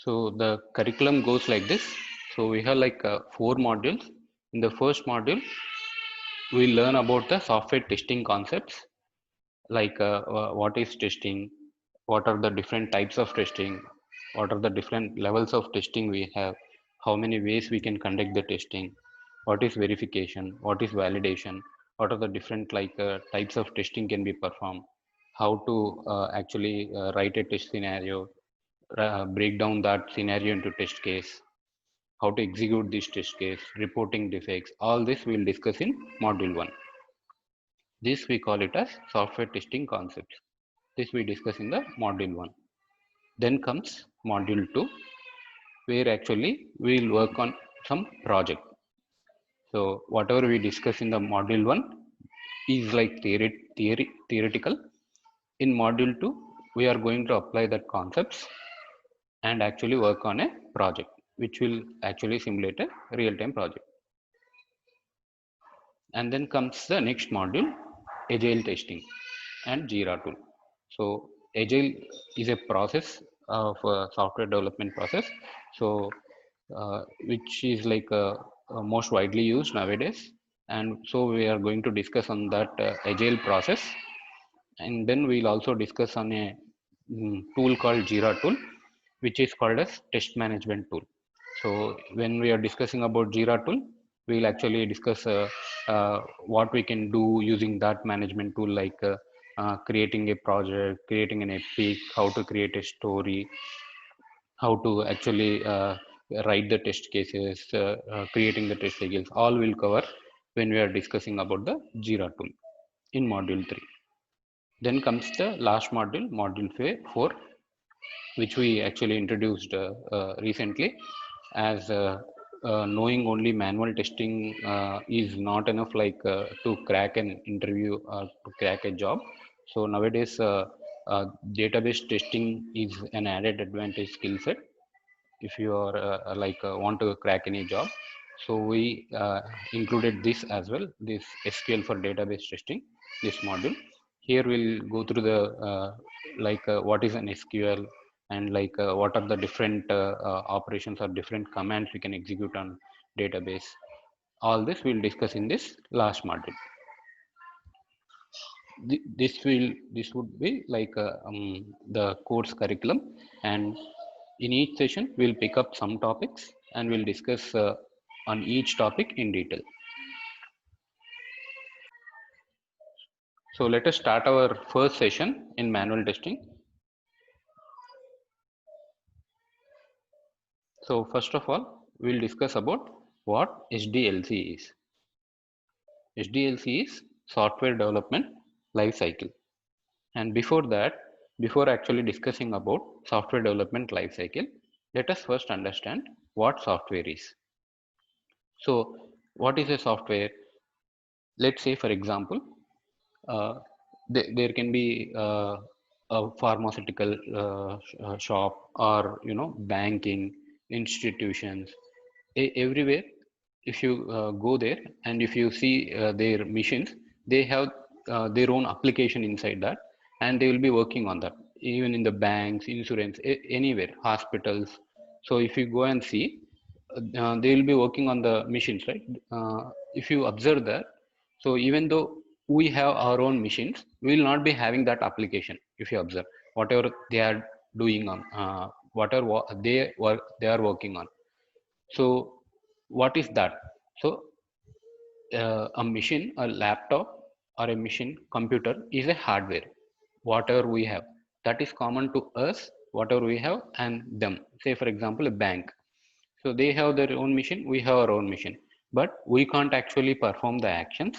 So the curriculum goes like this. So we have like 4 modules. In the first module, we learn about the software testing concepts, like what is testing, what are the different types of testing, what are the different levels of testing we have, how many ways we can conduct the testing, what is verification, what is validation, what are the different types of testing can be performed, how to actually write a test scenario, break down that scenario into test case, how to execute this test case, reporting defects. All this we'll discuss in module 1. This we call it as software testing concepts. This we discuss in the module 1. Then comes module 2, where actually we'll work on some project. So whatever we discuss in the module 1 is like theoretical. In module 2, we are going to apply that concepts and actually work on a project, which will actually simulate a real-time project. And then comes the next module, agile testing and Jira tool. So agile is a process of software development process. So which is like most widely used nowadays. And so we are going to discuss on that agile process. And then we'll also discuss on a tool called Jira tool, which is called as test management tool. So when we are discussing about Jira tool, we'll actually discuss what we can do using that management tool, like creating a project, creating an epic, how to create a story, how to actually write the test cases, creating the test cases. All will cover when we are discussing about the Jira tool in module 3. Then comes the last module, module 4, which we actually introduced recently, as knowing only manual testing is not enough, like to crack an interview or to crack a job. So nowadays database testing is an added advantage skill set if you are want to crack any job. So we included this as well, this SQL for database testing, this module. Here we'll go through the what is an SQL, and what are the different operations or different commands we can execute on database. All this we'll discuss in this last module. This would be like the course curriculum, and in each session we'll pick up some topics and we'll discuss on each topic in detail. So let us start our first session in manual testing. So first of all, we'll discuss about what SDLC is. SDLC is software development life cycle. And before that, before actually discussing about software development lifecycle, let us first understand what software is. So, what is a software? Let's say, for example, there can be a pharmaceutical shop, or banking institutions. Everywhere, if you go there and if you see their machines, they have their own application inside that, and they will be working on that. Even in the banks, insurance, anywhere, hospitals. So if you go and see, they will be working on the machines, right? If you observe that, so even though we have our own machines, we will not be having that application. If you observe whatever they are doing on, whatever they are working on. So what is that? So a machine, a laptop or a machine computer is a hardware. Whatever we have, that is common to us, whatever we have and them. Say for example, a bank. So they have their own machine, we have our own machine, but we can't actually perform the actions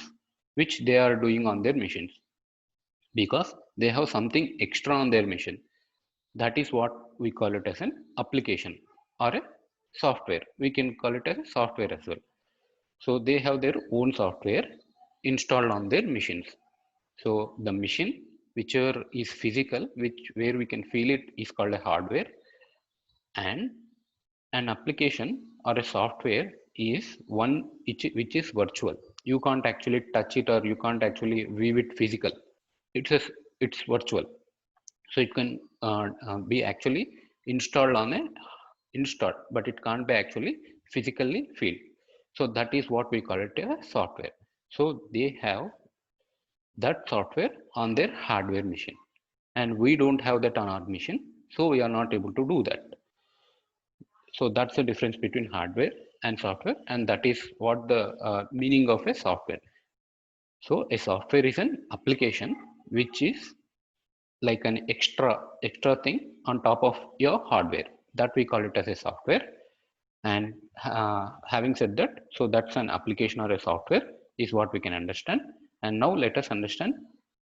which they are doing on their machines, because they have something extra on their machine. That is what we call it as an application or a software. We can call it as a software as well. So they have their own software installed on their machines. So the machine, whichever is physical, which where we can feel it, is called a hardware, and an application or a software is one which is virtual. You can't actually touch it, or you can't actually view it physical. It's a, it's virtual. So it can be actually installed on a installed, but it can't be actually physically feel. So that is what we call it a software. So they have that software on their hardware machine, and we don't have that on our machine, so we are not able to do that. So that's the difference between hardware and software, and that is what the meaning of a software. So a software is an application which is like an extra thing on top of your hardware, that we call it as a software. And having said that, so that's an application or a software is what we can understand. And now let us understand,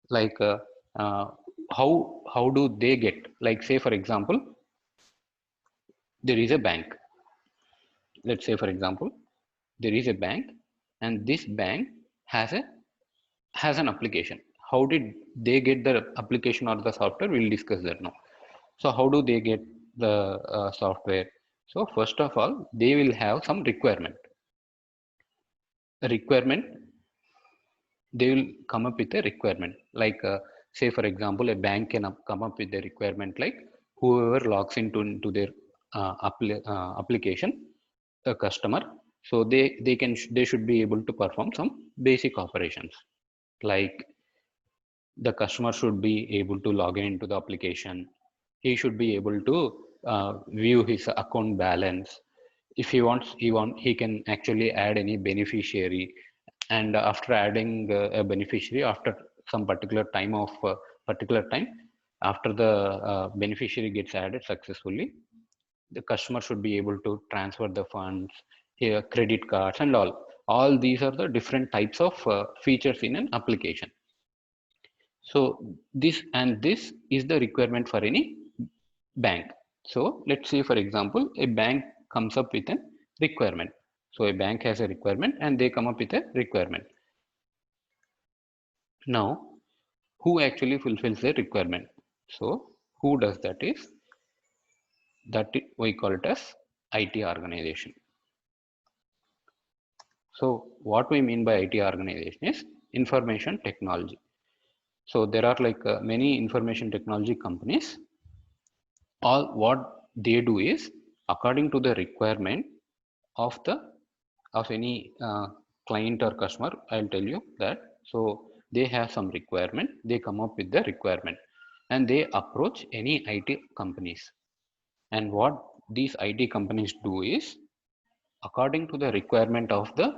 like uh, how do they get, like say for example, there is a bank. Let's say for example, there is a bank, and this bank has a has an application. How did they get the application or the software? We'll discuss that now. So how do they get the software? So first of all, they will have some requirement. A requirement, they will come up with a requirement. Like say for example, a bank can come up with a requirement like whoever logs into their application, a customer, so they should be able to perform some basic operations, like the customer should be able to log in into the application. He should be able to view his account balance. If he wants, he can actually add any beneficiary. And after adding a beneficiary, after some particular time, after the beneficiary gets added successfully, the customer should be able to transfer the funds, here credit cards and all these are the different types of features in an application. So this is the requirement for any bank. So let's say for example, a bank comes up with a requirement. So a bank has a requirement and they come up with a requirement. Now, who actually fulfills the requirement? So who does that is that we call it as IT organization. So what we mean by IT organization is information technology. So there are like many information technology companies. All what they do is according to the requirement of the of any client or customer. I'll tell you that. So they have some requirement, they come up with the requirement, and they approach any IT companies. And what these IT companies do is according to the requirement of the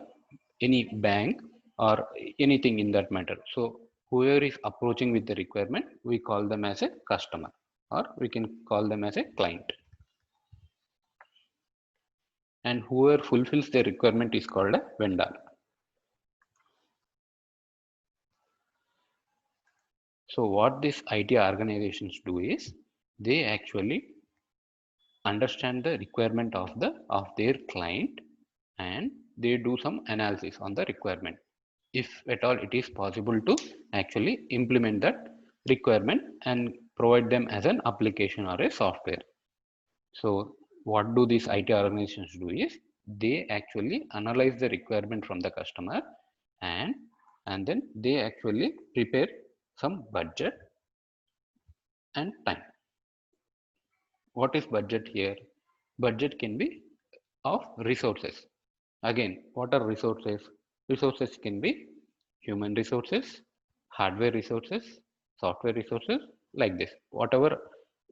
any bank or anything in that matter. So whoever is approaching with the requirement, we call them as a customer, or we can call them as a client. And whoever fulfills the requirement is called a vendor. So what these IT organizations do is they actually understand the requirement of their client, and they do some analysis on the requirement. If at all it is possible to actually implement that requirement and provide them as an application or a software. So what do these IT organizations do is they actually analyze the requirement from the customer, and then they actually prepare some budget and time. What is budget here? Budget can be of resources. Again, what are resources? Resources can be human resources, hardware resources, software resources, like this. Whatever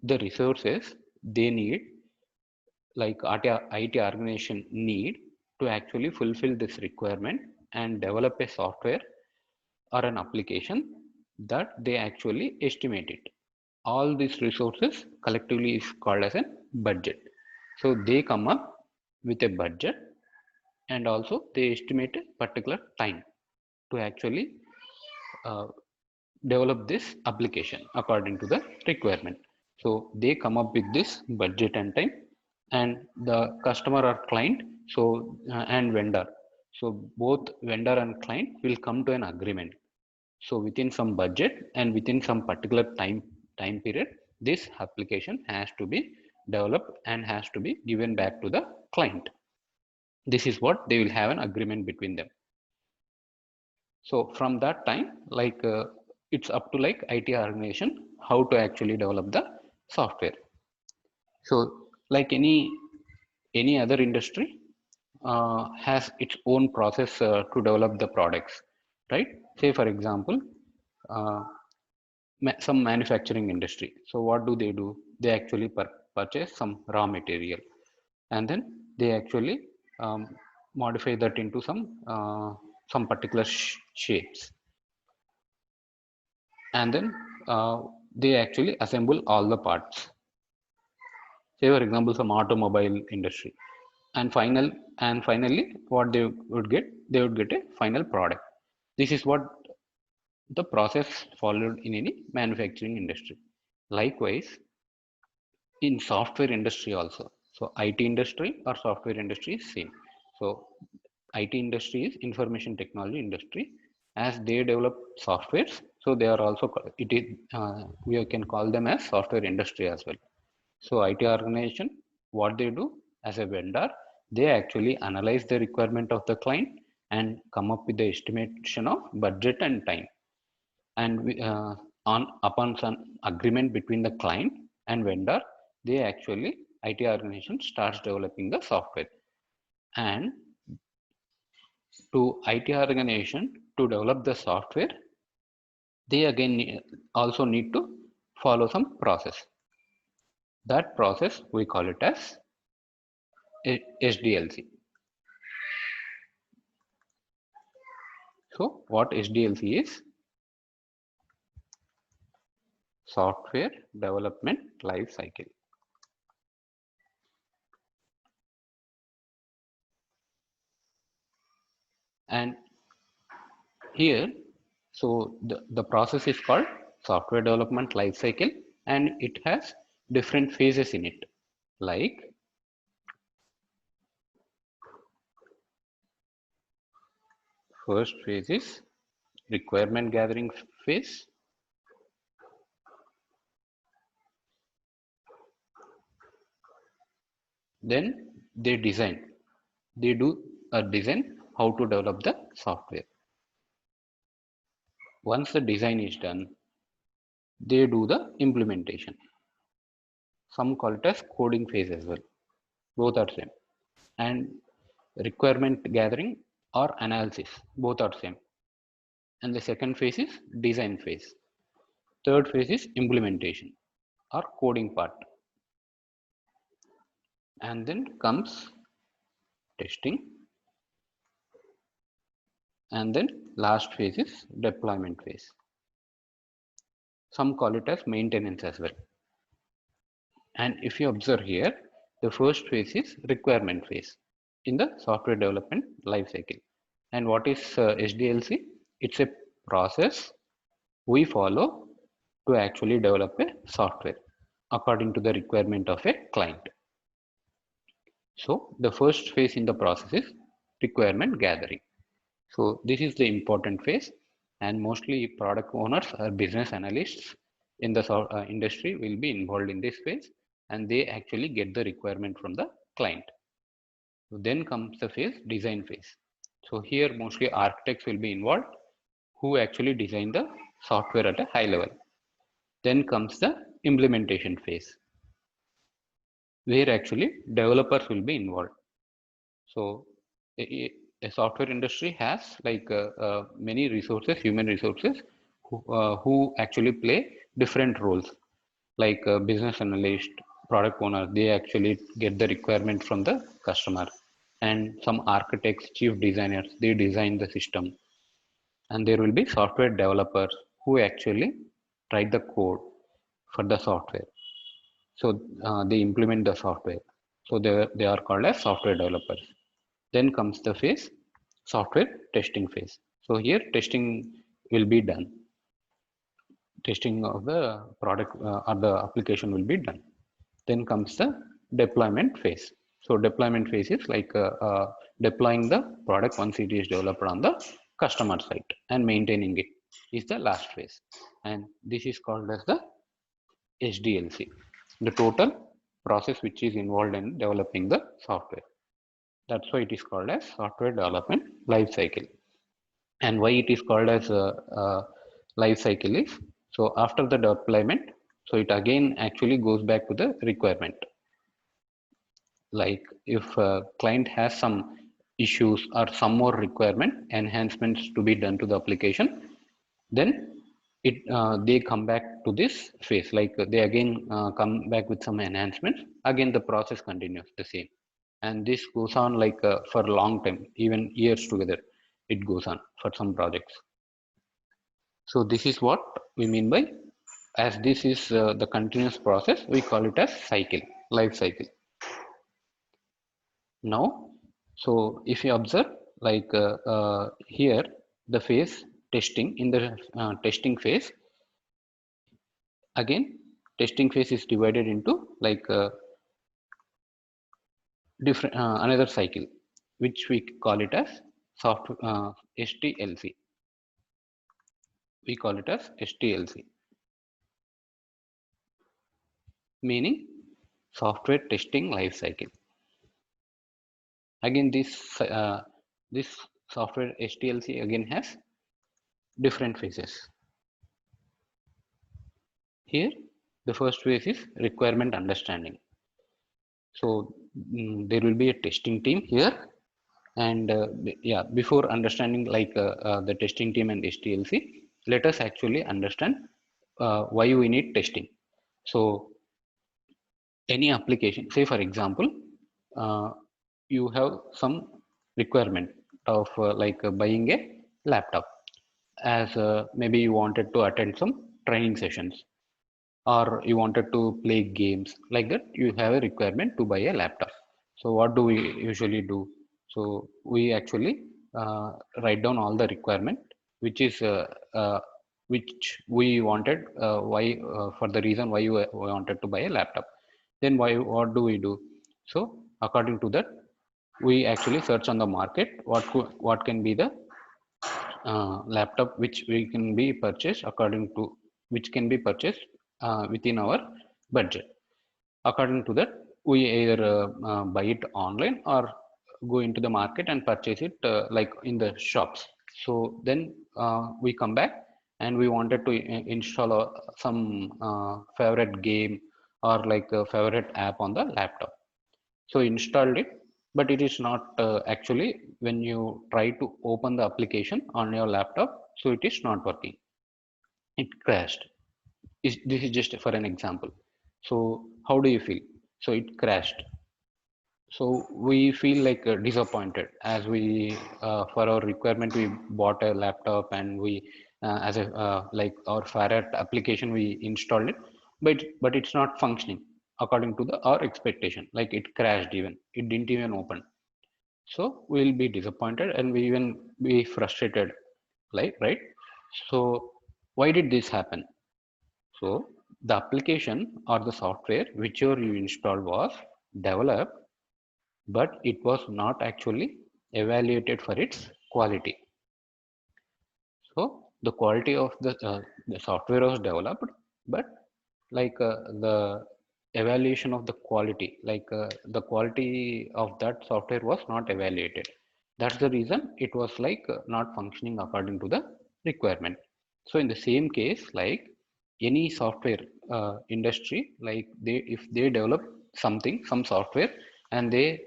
the resources they need, like IT organization need to actually fulfill this requirement and develop a software or an application, that they actually estimate it. All these resources collectively is called as a budget. So they come up with a budget, and also they estimate a particular time to actually uh, develop this application according to the requirement. So they come up with this budget and time, and the customer or client, so and vendor, so both vendor and client will come to an agreement. So within some budget and within some particular time period, this application has to be developed and has to be given back to the client. This is what they will have an agreement between them. So from that time, like it's up to like IT organization how to actually develop the software. So like any any other industry has its own process to develop the products, right? Say for example, uh, some manufacturing industry. So what do? They actually purchase some raw material, and then they actually modify that into some particular shapes, and then they actually assemble all the parts. Say for example, some automobile industry, and finally what they would get a final product. This is what the process followed in any manufacturing industry. Likewise, in software industry also. So IT industry or software industry is same. So IT industry is information technology industry. As they develop softwares, so they are also we can call them as software industry as well. So IT organization, what they do as a vendor, they actually analyze the requirement of the client and come up with the estimation of budget and time. And upon some agreement between the client and vendor, they actually IT organization starts developing the software. And to IT organization to develop the software, they again also need to follow some process. That process we call it as SDLC. So what SDLC is? Software Development Life Cycle. And here, so the process is called software development life cycle, and it has different phases in it. Like first phase is requirement gathering phase. Then they design. They do a design how to develop the software. Once the design is done, they do the implementation. Some call it as coding phase as well. Both are same. And requirement gathering or analysis, both are same. And the second phase is design phase. Third phase is implementation or coding part. And then comes testing. And then last phase is deployment phase. Some call it as maintenance as well. And if you observe here, the first phase is requirement phase in the software development lifecycle. And what is SDLC? It's a process we follow to actually develop a software according to the requirement of a client. So the first phase in the process is requirement gathering. So this is the important phase, and mostly product owners or business analysts in the industry will be involved in this phase, and they actually get the requirement from the client. So then comes the phase design phase. So here mostly architects will be involved who actually design the software at a high level. Then comes the implementation phase, where actually developers will be involved. So a software industry has like many resources, human resources, who actually play different roles, like business analyst, product owner. They actually get the requirement from the customer, and some architects, chief designers, they design the system, and there will be software developers who actually write the code for the software. So they implement the software. So they are called as software developers. Then comes the phase, software testing phase. So here testing will be done. Testing of the product or the application will be done. Then comes the deployment phase. So deployment phase is like deploying the product once it is developed on the customer site, and maintaining it is the last phase. And this is called as the SDLC, the total process which is involved in developing the software. That's why it is called as software development life cycle. And why it is called as a life cycle is, so after the deployment, so it again actually goes back to the requirement. Like if a client has some issues or some more requirement enhancements to be done to the application, then they come back to this phase, like they again come back with some enhancements. Again, the process continues the same, and this goes on like for a long time, even years together. It goes on for some projects. So this is what we mean by, as this is the continuous process, we call it as cycle, life cycle. Now, so if you observe, like here, the phase testing, in the testing phase, again, testing phase is divided into like different another cycle, which we call it as STLC. We call it as STLC, meaning software testing life cycle. Again, this software STLC again has different phases. Here, the first phase is requirement understanding. So there will be a testing team here, and yeah, before understanding like the testing team and STLC, let us actually understand why we need testing. So any application, say for example, you have some requirement of like buying a laptop, as maybe you wanted to attend some training sessions, or you wanted to play games like that. You have a requirement to buy a laptop. So what do we usually do? So we actually write down all the requirement which is which we wanted, why for the reason why you wanted to buy a laptop. Then what do we do? So according to that, we actually search on the market what can be the laptop which we can be purchased according to, which can be purchased within our budget. According to that, we either buy it online or go into the market and purchase it like in the shops. So then we come back and we wanted to install some favorite game or like a favorite app on the laptop. So installed it, but it is not actually, when you try to open the application on your laptop, so it is not working. It crashed. This is just for an example. So how do you feel? So it crashed. So we feel like disappointed, as we for our requirement we bought a laptop, and we as a like our favorite application we installed it, but it's not functioning according to the our expectation. Like it crashed, even it didn't even open. So we'll be disappointed and we even be frustrated, like, right? So why did this happen? So the application or the software whichever you installed was developed, but it was not actually evaluated for its quality. So the quality of the software was developed, but like the evaluation of the quality, like the quality of that software was not evaluated. That's the reason it was like not functioning according to the requirement. So in the same case, like any software industry, like they, if they develop something, some software, and they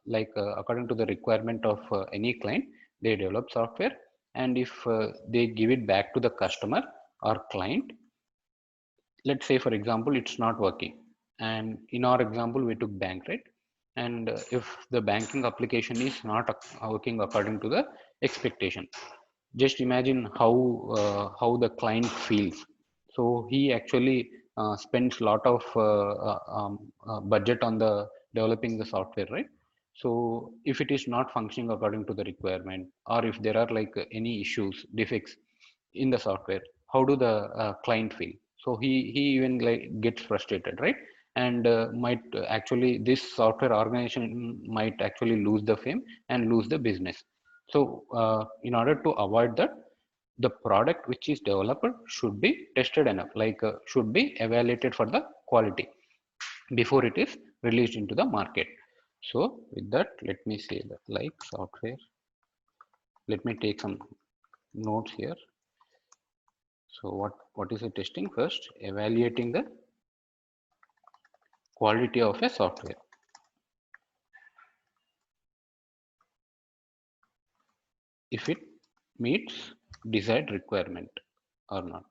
like according to the requirement of any client, they develop software, and if they give it back to the customer or client, let's say for example it's not working, and in our example we took bank, right? And if the banking application is not working according to the expectation, just imagine how the client feels. So he actually spends lot of budget on the developing the software, right? So if it is not functioning according to the requirement, or if there are like any issues, defects in the software, how do the client feel? So he even like gets frustrated, right? And might actually, this software organization might actually lose the fame and lose the business. So in order to avoid that, the product which is developed should be tested enough, like should be evaluated for the quality before it is released into the market. So with that, let me say that like software, let me take some notes here. So what is the testing? First, evaluating the quality of a software. if it meets desired requirement or not.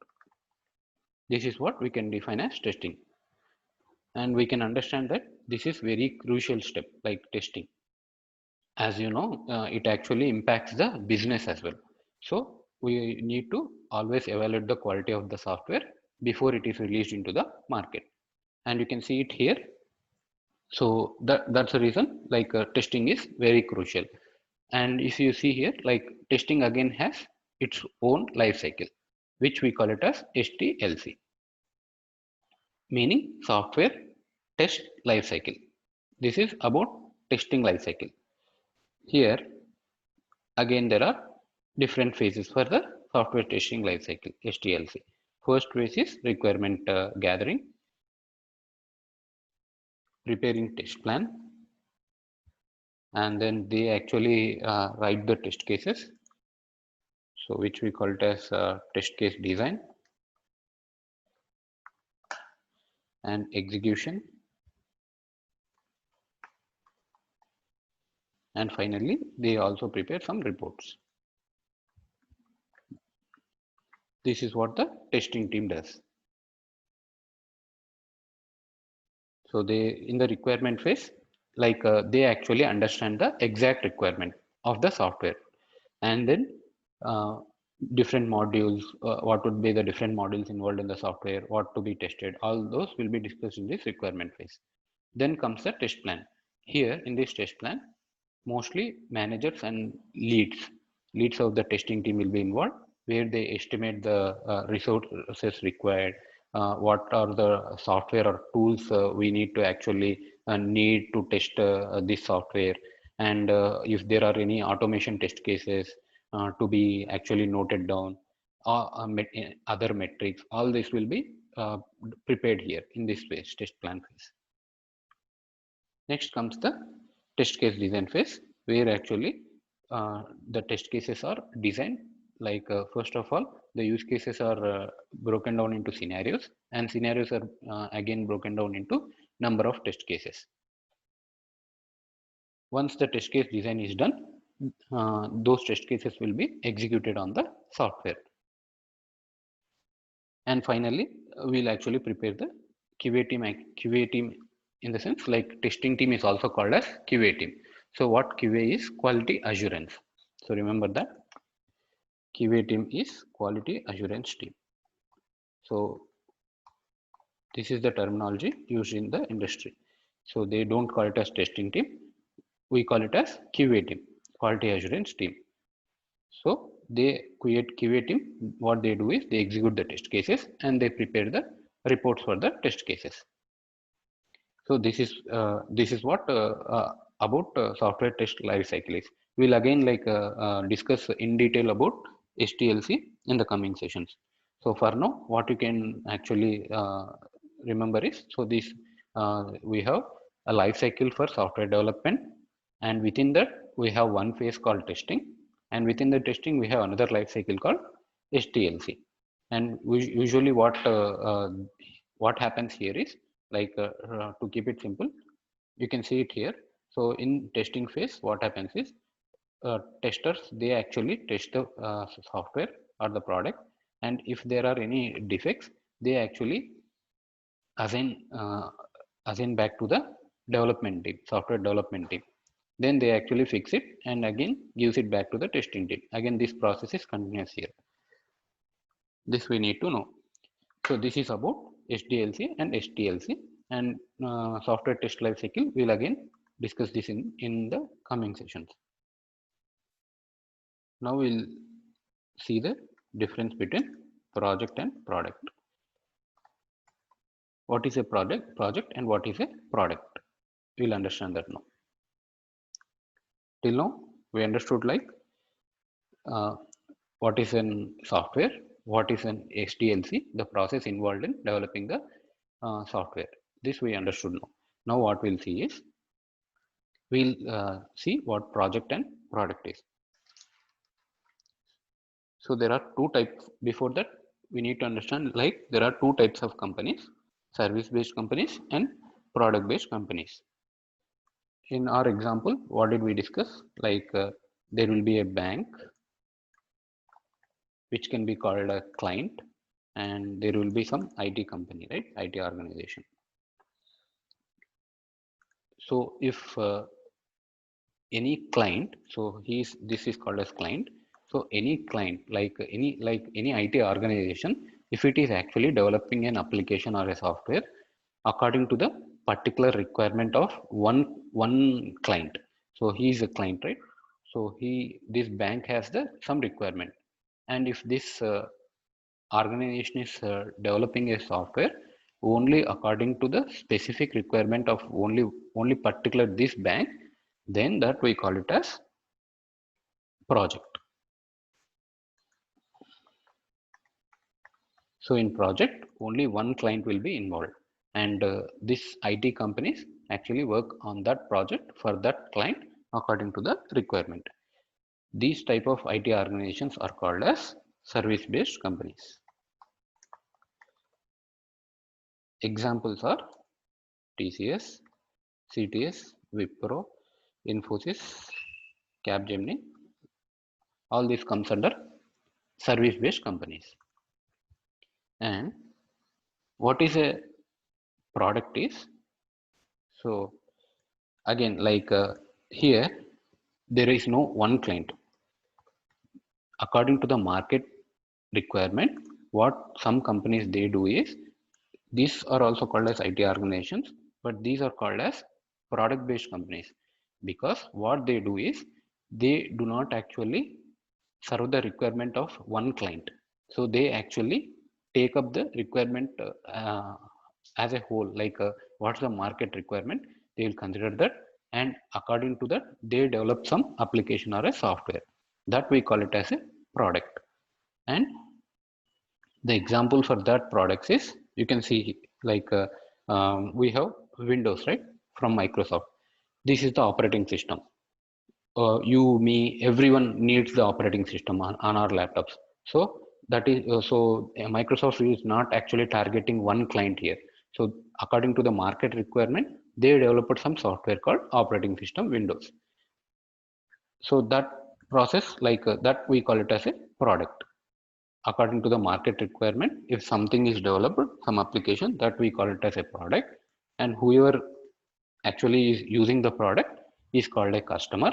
This is what we can define as testing. And we can understand that this is very crucial step like testing. As you know, it actually impacts the business as well. So we need to always evaluate the quality of the software before it is released into the market. And you can see it here. So that's the reason like testing is very crucial. And if you see here, like testing again has its own life cycle, which we call it as STLC, meaning software test life cycle. This is about testing life cycle. Here again there are different phases for the software testing life cycle, STLC. First phase is requirement gathering, preparing test plan, and then they actually write the test cases, so which we call it as test case design and execution, and finally they also prepare some reports. This is what the testing team does. So they in the requirement phase, like they actually understand the exact requirement of the software, and then uh, different modules, what would be the different modules involved in the software, what to be tested, all those will be discussed in this requirement phase. Then comes the test plan. Here in this test plan, mostly managers and leads of the testing team will be involved, where they estimate the resources required, what are the software or tools we need to actually need to test this software, and if there are any automation test cases to be actually noted down, other metrics, all this will be prepared here in this phase, test plan phase. Next comes the test case design phase, where actually the test cases are designed. Like first of all, the use cases are broken down into scenarios, and scenarios are again broken down into number of test cases. Once the test case design is done, those test cases will be executed on the software. And finally, we'll actually prepare the QA team. QA team in the sense like testing team is also called as QA team. So what QA is? Quality assurance. So remember that QA team is quality assurance team. So this is the terminology used in the industry. So they don't call it as testing team. We call it as QA team, quality assurance team. So they create QA team. What they do is they execute the test cases and they prepare the reports for the test cases. So this is what about software test life cycle is. We'll again like discuss in detail about STLC in the coming sessions. So for now, what you can actually remember is, so this we have a life cycle for software development, and within that we have one phase called testing, and within the testing we have another life cycle called STLC. And we usually what happens here is like to keep it simple, you can see it here. So in testing phase, what happens is testers, they actually test the software or the product, and if there are any defects, they actually assign assign back to the development team, software development team. Then they actually fix it and again gives it back to the testing team. Again, this process is continuous here. This we need to know. So this is about SDLC and STLC, and software test life cycle. We'll again discuss this in the coming sessions. Now we'll see the difference between project and product. What is a project and what is a product? We'll understand that now. Till now, we understood like what is an software, what is an SDLC, the process involved in developing the software. This we understood now. Now what we'll see is, we'll see what project and product is. So there are two types. Before that, we need to understand like there are two types of companies: service-based companies and product-based companies. In our example, what did we discuss? Like there will be a bank which can be called a client, and there will be some IT company, right? IT organization. So if any client, so this is called as client. So any client, like any IT organization, if it is actually developing an application or a software according to the particular requirement of one client. So he is a client, right? So this bank has some requirement, and if this organization is developing a software only according to the specific requirement of only particular this bank, then that we call it as project. So in project, only one client will be involved, and these IT companies actually work on that project for that client according to the requirement. These type of IT organizations are called as service-based companies. Examples are TCS, CTS, Wipro, Infosys, Capgemini. All this comes under service-based companies. And what is a product is? So again, like here, there is no one client. According to the market requirement, what some companies they do is, these are also called as IT organizations, but these are called as product-based companies, because what they do is they do not actually serve the requirement of one client. So they actually take up the requirement as a whole, like what's the market requirement, they will consider that, and according to that they develop some application or a software, that we call it as a product. And the example for that products is, you can see like we have Windows, right, from Microsoft. This is the operating system. You, me, everyone needs the operating system on our laptops. So that is Microsoft is not actually targeting one client here. So according to the market requirement, they developed some software called operating system Windows. So that process, like that we call it as a product. According to the market requirement, if something is developed, some application, that we call it as a product, and whoever actually is using the product is called a customer,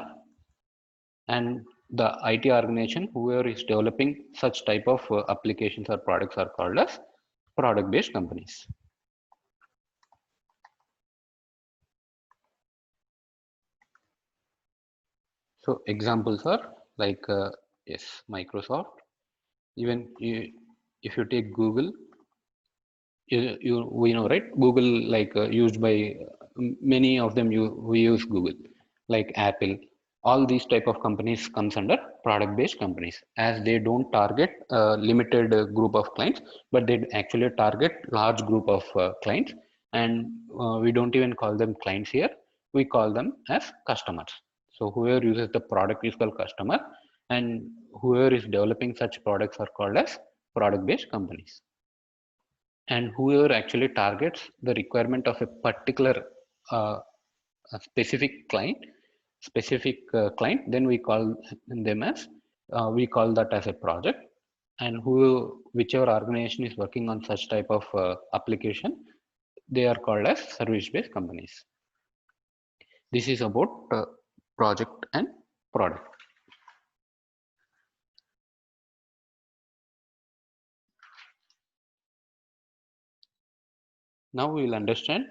and the IT organization, whoever is developing such type of applications or products, are called as product-based companies. So examples are like yes, Microsoft. Even if you take Google, we know, right? Google, like used by many of them. We use Google, like Apple. All these type of companies comes under product-based companies, as they don't target a limited group of clients, but they actually target large group of clients. And we don't even call them clients here. We call them as customers. So whoever uses the product is called customer, and whoever is developing such products are called as product-based companies. And whoever actually targets the requirement of a particular a specific client, then we call them as we call that as a project. And whichever organization is working on such type of application, they are called as service-based companies. This is about project and product. Now we will understand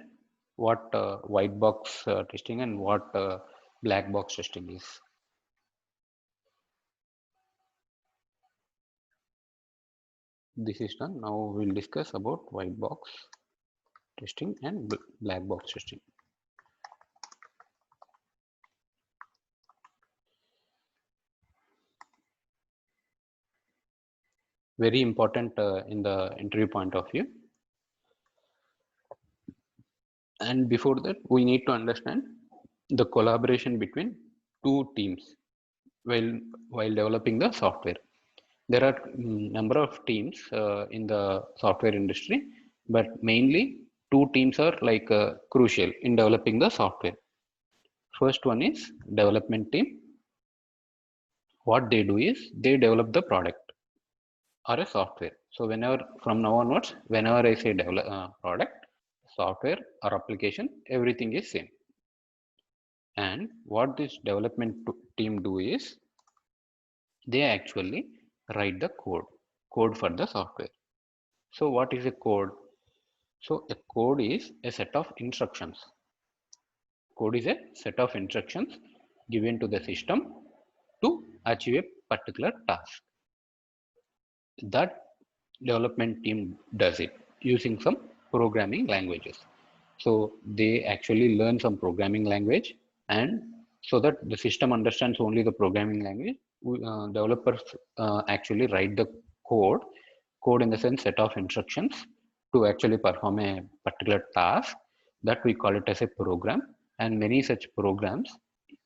what white box testing and what black box testing is. This is done. Now we will discuss about white box testing and black box testing. Very important in the interview point of view. And before that, we need to understand the collaboration between two teams while developing the software. There are number of teams in the software industry, but mainly two teams are like crucial in developing the software. First one is development team. What they do is they develop the product. or a software. So whenever from now onwards, whenever I say develop product, software or application, everything is same. And what this development team do is they actually write the code for the software. So what is a code? So a code is a set of instructions. Code is a set of instructions given to the system to achieve a particular task. That development team does it using some programming languages. So they actually learn some programming language, and so that the system understands only the programming language, developers actually write the code in the sense set of instructions to actually perform a particular task, that we call it as a program. And many such programs,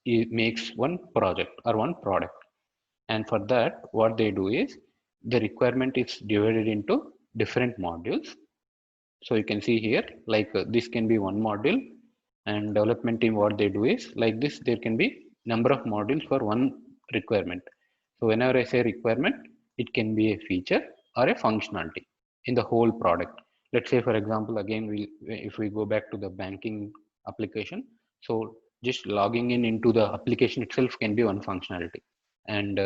it makes one project or one product. And for that, what they do is the requirement is divided into different modules. So you can see here, like this can be one module, and development team, what they do is like this, there can be number of modules for one requirement. So whenever I say requirement, it can be a feature or a functionality in the whole product. Let's say, for example, again, if we go back to the banking application, so just logging in into the application itself can be one functionality, and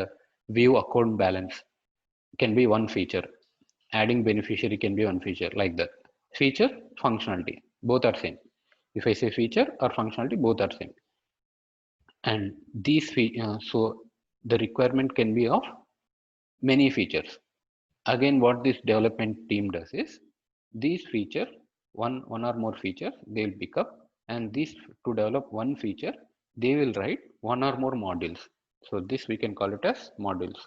view account balance can be one feature, adding beneficiary can be one feature, like that. Feature, functionality, both are same. If I say feature or functionality, both are same. And so the requirement can be of many features. Again, what this development team does is these feature, one or more features they'll pick up, and this, to develop one feature, they will write one or more modules. So this we can call it as modules.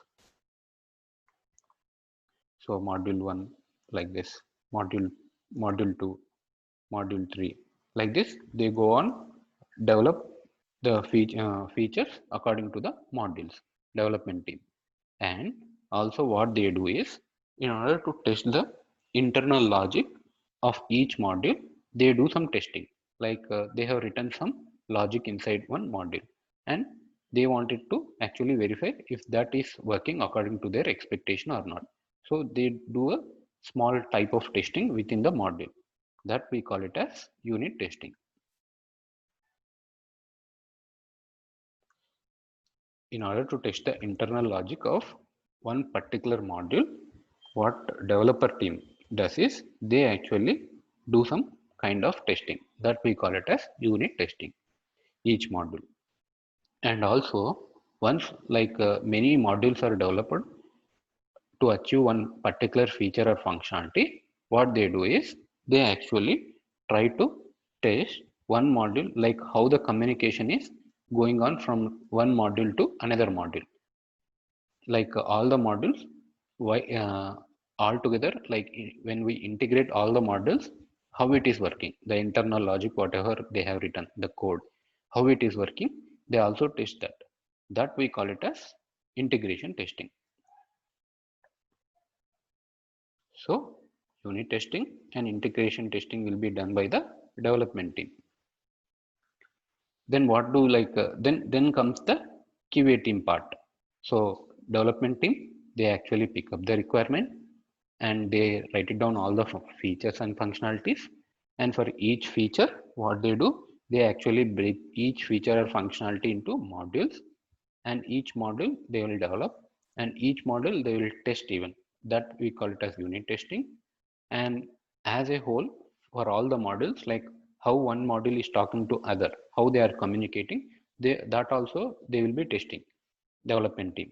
So module 1, like this, module 2, module 3, like this they go on develop the features according to the modules, development team. And also what they do is, in order to test the internal logic of each module, they do some testing. Like they have written some logic inside one module, and they wanted to actually verify if that is working according to their expectation or not. So they do a small type of testing within the module, that we call it as unit testing. In order to test the internal logic of one particular module, what developer team does is they actually do some kind of testing, that we call it as unit testing, each module. And also, once like many modules are developed to achieve one particular feature or functionality, what they do is they actually try to test one module, like how the communication is going on from one module to another module. Like all the modules, why all together, like when we integrate all the modules, how it is working, the internal logic, whatever they have written, the code, how it is working, they also test that we call it as integration testing. So unit testing and integration testing will be done by the development team. Then what do like then comes the QA team part. So development team, they actually pick up the requirement and they write it down all the features and functionalities. And for each feature, what they do, they actually break each feature or functionality into modules, and each module they will develop, and each module they will test even, that we call it as unit testing. And as a whole, for all the modules, like how one module is talking to other, how they are communicating, that also they will be testing, development team.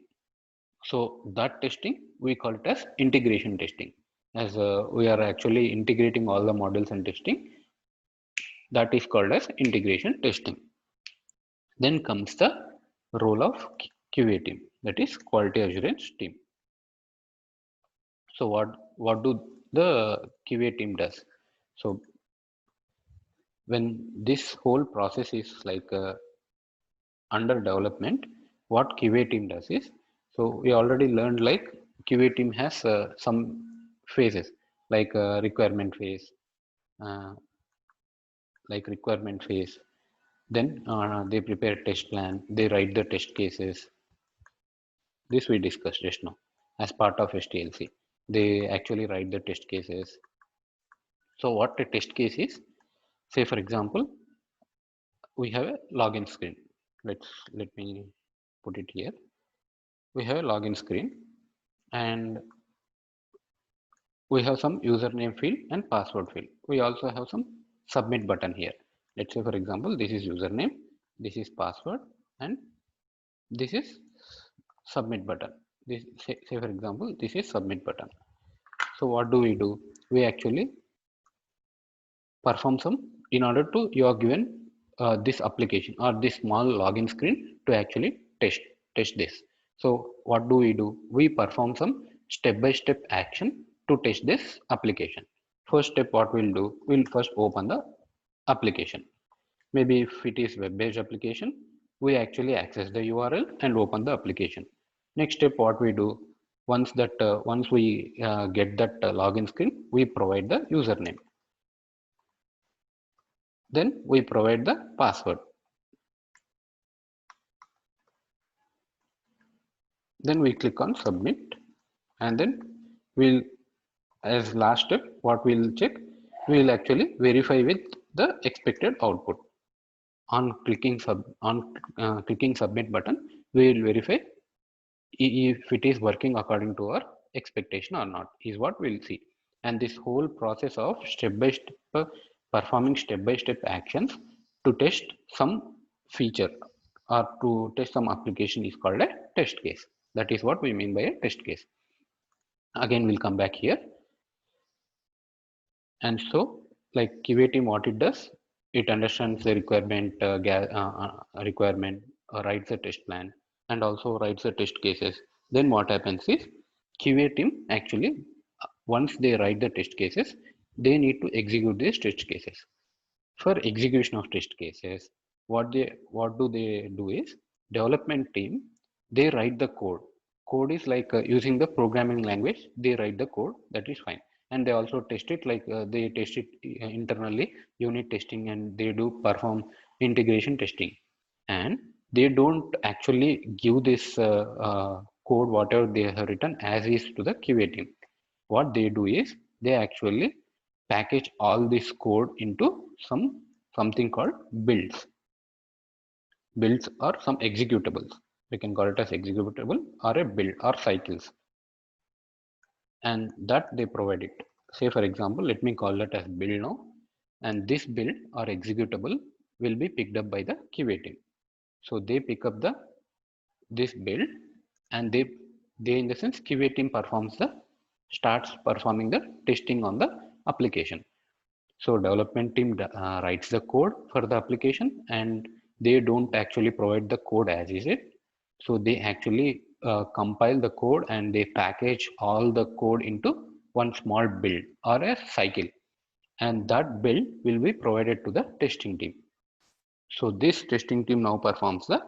So that testing we call it as integration testing, as we are actually integrating all the modules and testing, that is called as integration testing. Then comes the role of QA team, that is quality assurance team. So what do the QA team does? So when this whole process is like under development, what QA team does is, so we already learned like QA team has some phases, like uh, requirement phase. Then they prepare test plan, they write the test cases. This we discussed just now as part of STLC. they actually write the test cases. So what a test case is, say for example, we have a login screen. Let me put it here. We have a login screen and we have some username field and password field. We also have some submit button here. Let's say for example, this is username, this is password, and this is submit button. This say for example, this is submit button. So what do? We actually perform some in order to you are given this application or this small login screen to actually test this. So what do? We perform some step-by-step action to test this application. First step, what we'll do, we'll first open the application. Maybe if it is web-based application, we actually access the URL and open the application. Next step, what we do, once we get that login screen, we provide the username. Then we provide the password. Then we click on submit, and then we'll, as last step, what we'll check, we'll actually verify with the expected output. On clicking submit button, we will verify if it is working according to our expectation or not, is what we'll see. And this whole process of step-by-step performing step-by-step actions to test some feature or to test some application is called a test case. That is what we mean by a test case. Again, we'll come back here. And so, like QA team, what it does, it understands the requirement, writes a test plan, and also writes the test cases. Then what happens is QA team actually, once they write the test cases, they need to execute these test cases. For execution of test cases, what do they do is, development team, they write the code. Code is like using the programming language, they write the code, that is fine. And they also test it, like they test it internally, unit testing, and they do perform integration testing. And they don't actually give this code, whatever they have written, as is to the QA team. What they do is, they actually package all this code into something called builds. Builds are some executables. We can call it as executable or a build or cycles. And that they provide it. Say for example, let me call that as build now. And this build or executable will be picked up by the QA team. So they pick up this build, and they in the sense QA team starts performing the testing on the application. So development team writes the code for the application, and they don't actually provide the code as is it. So they actually compile the code and they package all the code into one small build or a cycle, and that build will be provided to the testing team. So this testing team now performs the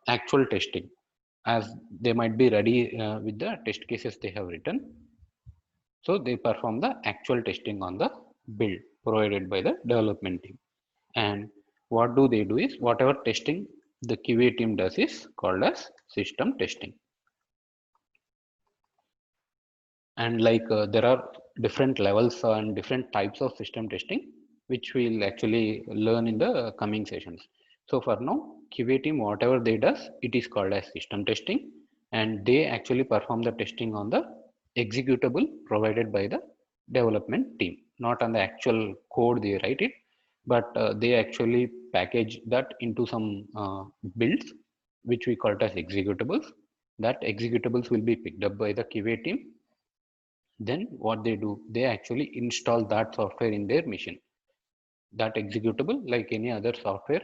actual testing, as they might be ready with the test cases they have written. So they perform the actual testing on the build provided by the development team. And what do they do is, whatever testing the QA team does is called as system testing. And like there are different levels and different types of system testing, which we'll actually learn in the coming sessions. So for now, QA team, whatever they does, it is called as system testing, and they actually perform the testing on the executable provided by the development team, not on the actual code they write it, but they actually package that into some builds, which we call it as executables. That executables will be picked up by the QA team. Then what they do, they actually install that software in their machine. That executable, like any other software,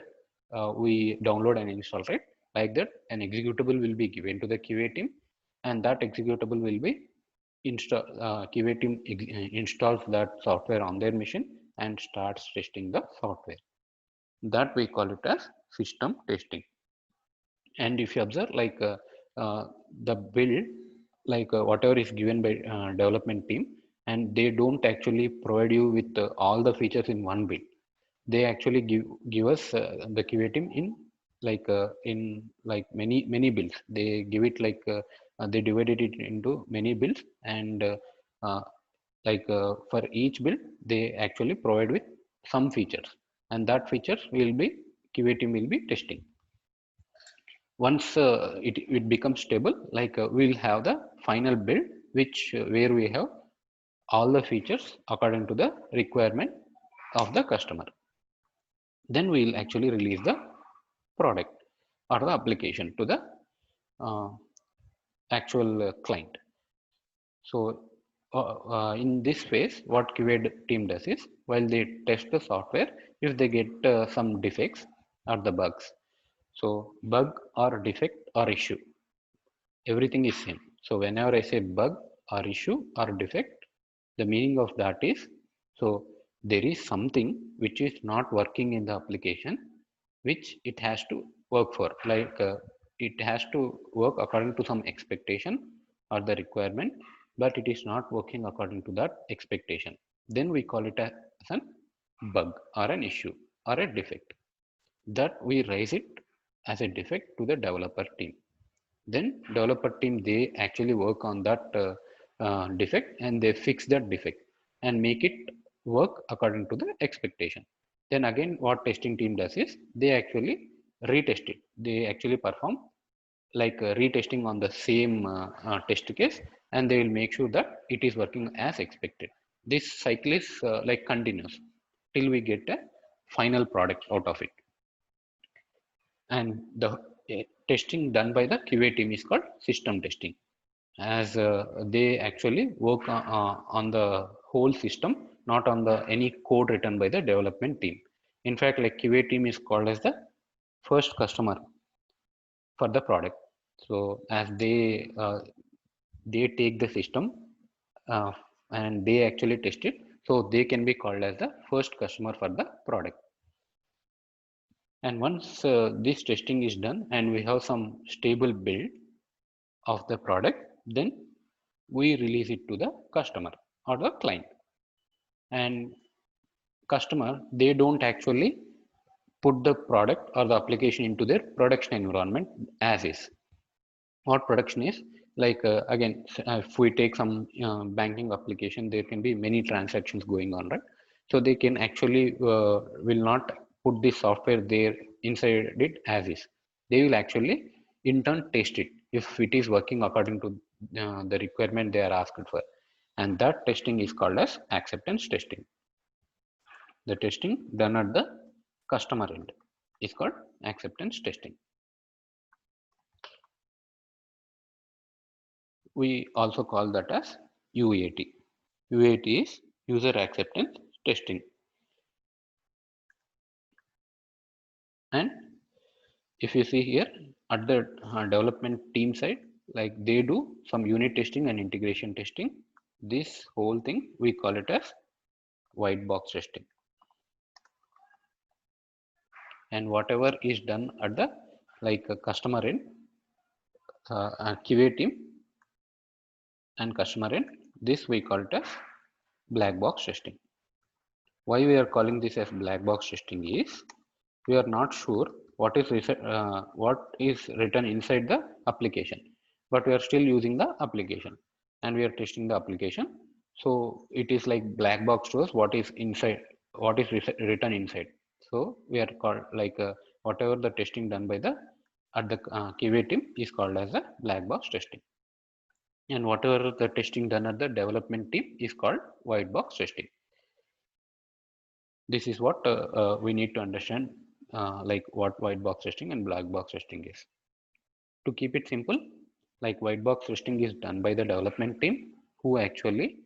we download and install, right? Like that, an executable will be given to the QA team, and that executable will be QA team installs that software on their machine and starts testing the software. That we call it as system testing. And if you observe, like the build, like whatever is given by development team, and they don't actually provide you with all the features in one build. They actually give us the QA team in like many builds. They give it like they divided it into many builds, and uh, for each build they actually provide with some features, and that features will be QA team will be testing. Once it becomes stable, we'll have the final build which where we have all the features according to the requirement of the customer. Then we'll actually release the product or the application to the uh, actual client. So in this phase, what QA team does is, while they test the software, if they get some defects or the bugs, so bug or defect or issue, everything is same. So whenever I say bug or issue or defect, the meaning of that is, so there is something which is not working in the application, which it has to work for. It has to work according to some expectation or the requirement, but it is not working according to that expectation. Then we call it as an bug or an issue or a defect. That we raise it as a defect to the developer team. Then developer team, they actually work on that defect, and they fix that defect and make it work according to the expectation. Then again, what testing team does is, they actually retest it. They actually perform retesting on the same test case, and they will make sure that it is working as expected. This cycle is continuous till we get a final product out of it. And the testing done by the QA team is called system testing, as they actually work on the whole system, not on the any code written by the development team. In fact, like QA team is called as the first customer for the product. So as they take the system uh, and they actually test it, so they can be called as the first customer for the product. And once this testing is done and we have some stable build of the product, then we release it to the customer or the client. And customer, they don't actually put the product or the application into their production environment as is. What production is, again, if we take some banking application, there can be many transactions going on, right? So they can actually will not put the software there inside it as is. They will actually in turn test it if it is working according to the requirement they are asked for, and that testing is called as acceptance testing. The testing done at the customer end is called acceptance testing. We also call that as UAT. UAT is user acceptance testing. And if you see here at the development team side, like they do some unit testing and integration testing. This whole thing we call it as white box testing. And whatever is done at the customer end, QA team and customer end, this we call it as black box testing. Why we are calling this as black box testing is, we are not sure what is written inside the application, but we are still using the application and we are testing the application. So it is like black box to us what is inside, what is written inside. So we are called whatever the testing done by the at the QA team is called as a black box testing, and whatever the testing done at the development team is called white box testing. This is what we need to understand, what white box testing and black box testing is. To keep it simple, like white box testing is done by the development team who actually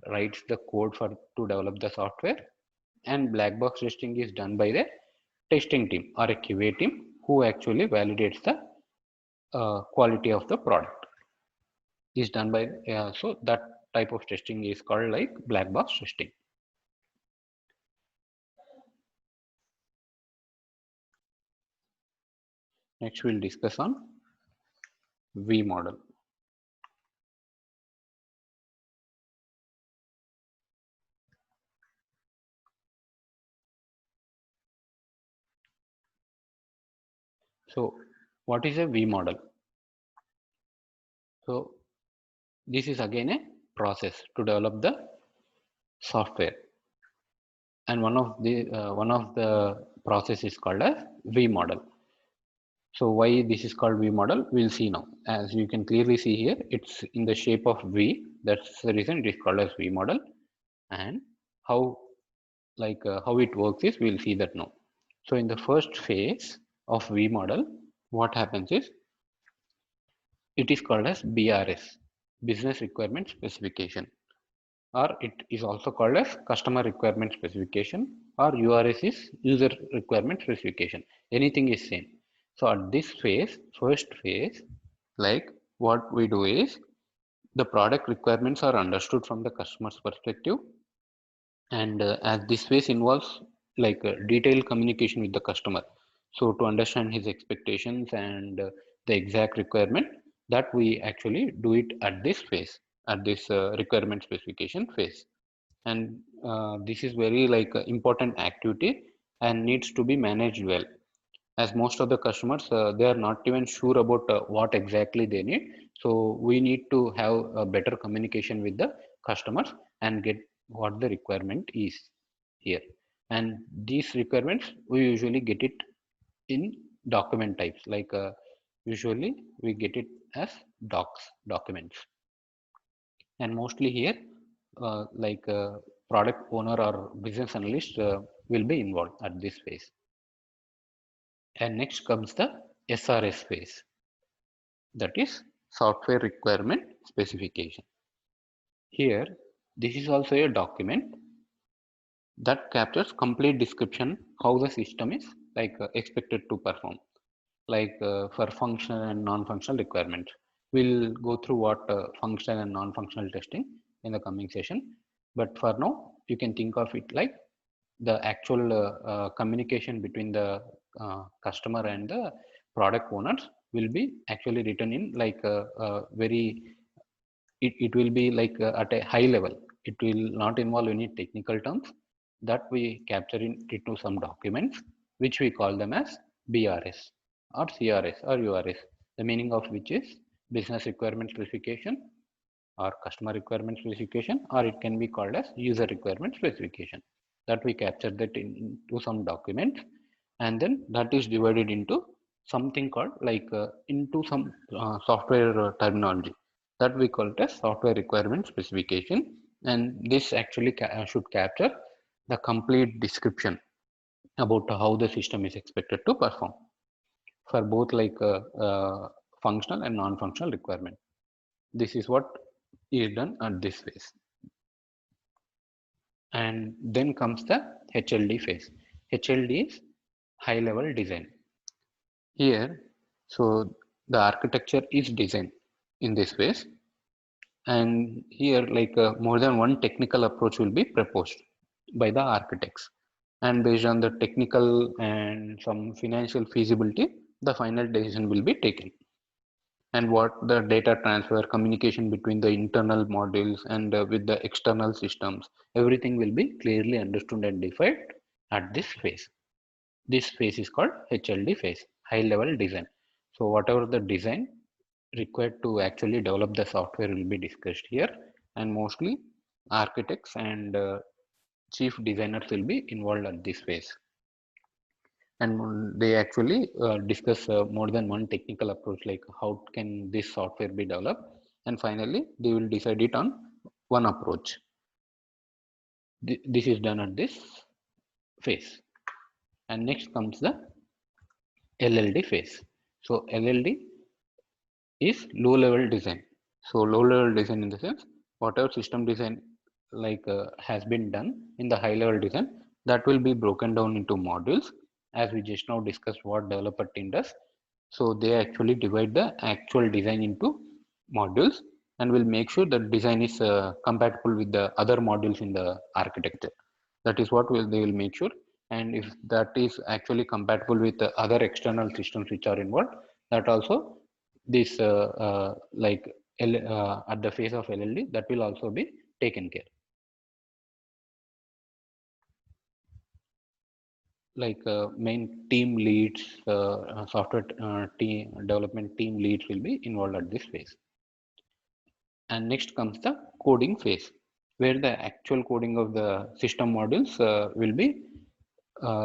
writes the code for to develop the software, and black box testing is done by the testing team or a QA team who actually validates the quality of the product. Is done by so that type of testing is called like black box testing. Next we'll discuss on V model. So what is a V model? So this is again a process to develop the software, and one of the process is called as V model. So why this is called V model, we'll see now. As you can clearly see here, it's in the shape of V. That's the reason it is called as V model. And how how it works is we'll see that now. So in the first phase of V model, what happens is it is called as BRS, Business Requirement Specification, or it is also called as Customer Requirement Specification, or URS is User Requirement Specification. Anything is same. So at this phase, first phase, like what we do is the product requirements are understood from the customer's perspective, and as this phase involves detailed communication with the customer, so to understand his expectations and the exact requirement, that we actually do it at this phase, at this requirement specification phase. And this is very important activity and needs to be managed well, as most of the customers they are not even sure about what exactly they need. So we need to have a better communication with the customers and get what the requirement is here. And these requirements we usually get it in document types, usually we get it as documents. And mostly here product owner or business analyst will be involved at this phase. And next comes the SRS phase, that is software requirement specification. Here, this is also a document that captures complete description how the system is expected to perform, for functional and non-functional requirements. We'll go through what functional and non-functional testing in the coming session. But for now, you can think of it like the actual communication between the customer and the product owners will be actually written in very, it will be at a high level. It will not involve any technical terms, that we capture into some documents which we call them as BRS or CRS or URS, the meaning of which is business requirement specification or customer requirement specification, or it can be called as user requirement specification, that we capture that into some documents, and then that is divided into something called into some software terminology, that we call it as software requirement specification. And this actually should capture the complete description about how the system is expected to perform for both functional and non-functional requirement. This is what is done at this phase. And then comes the HLD phase. HLD is high level design. Here, so the architecture is designed in this phase, and here more than one technical approach will be proposed by the architects, and based on the technical and some financial feasibility, the final decision will be taken. And what the data transfer, communication between the internal modules and with the external systems, everything will be clearly understood and defined at this phase. This phase is called HLD phase, high level design. So whatever the design required to actually develop the software will be discussed here, and mostly architects and chief designers will be involved at this phase. And they actually discuss more than one technical approach, like how can this software be developed, and finally they will decide it on one approach. This is done at this phase. And next comes the LLD phase. So LLD is low level design. So low level design in the sense, whatever system design has been done in the high level design, that will be broken down into modules, as we just now discussed what developer team does. So they actually divide the actual design into modules and will make sure that design is compatible with the other modules in the architecture. That is what they will make sure. And if that is actually compatible with the other external systems which are involved, that also this at the phase of LLD, that will also be taken care. Main team leads, software team development team leads will be involved at this phase. And next comes the coding phase, where the actual coding of the system modules will be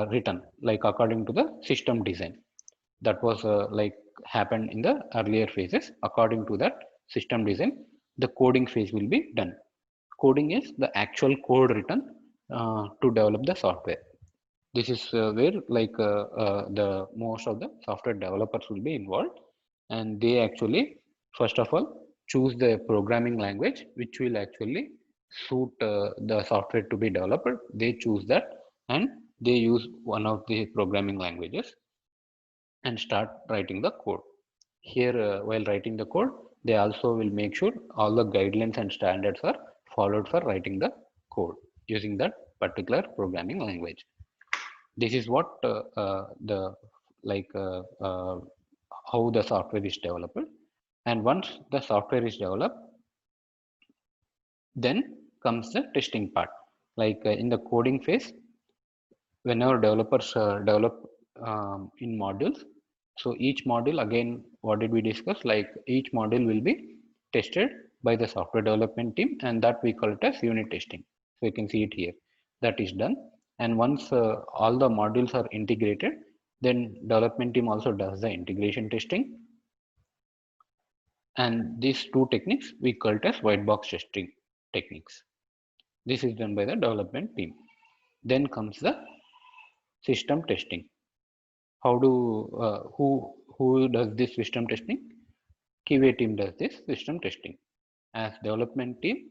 written like according to the system design. That was like happened in the earlier phases. According to that system design, the coding phase will be done. Coding is the actual code written to develop the software. This is where like the most of the software developers will be involved, and they actually first of all choose the programming language which will actually suit the software to be developed. They choose that, and they use one of the programming languages and start writing the code. Here, while writing the code, they also will make sure all the guidelines and standards are followed for writing the code using that particular programming language. This is what the like how the software is developed. And once the software is developed, then comes the testing part. Like in the coding phase, whenever developers develop in modules, so each module, again, what did we discuss? Like each module will be tested by the software development team, and that we call it as unit testing. So you can see it here. That is done. And once all the modules are integrated, then development team also does the integration testing. And these two techniques we call it as white box testing techniques. This is done by the development team. Then comes the system testing. How do who does this system testing? QA team does this system testing. As development team,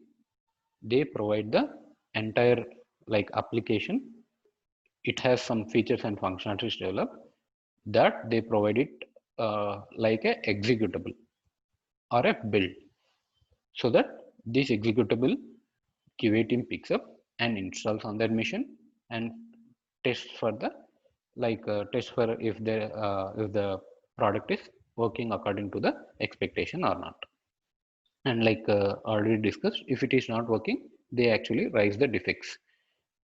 they provide the entire like application. It has some features and functionalities developed that they provide it like a executable or a build, so that this executable QA team picks up and installs on their machine and tests for the like test for if the product is working according to the expectation or not. And like already discussed, if it is not working, they actually raise the defects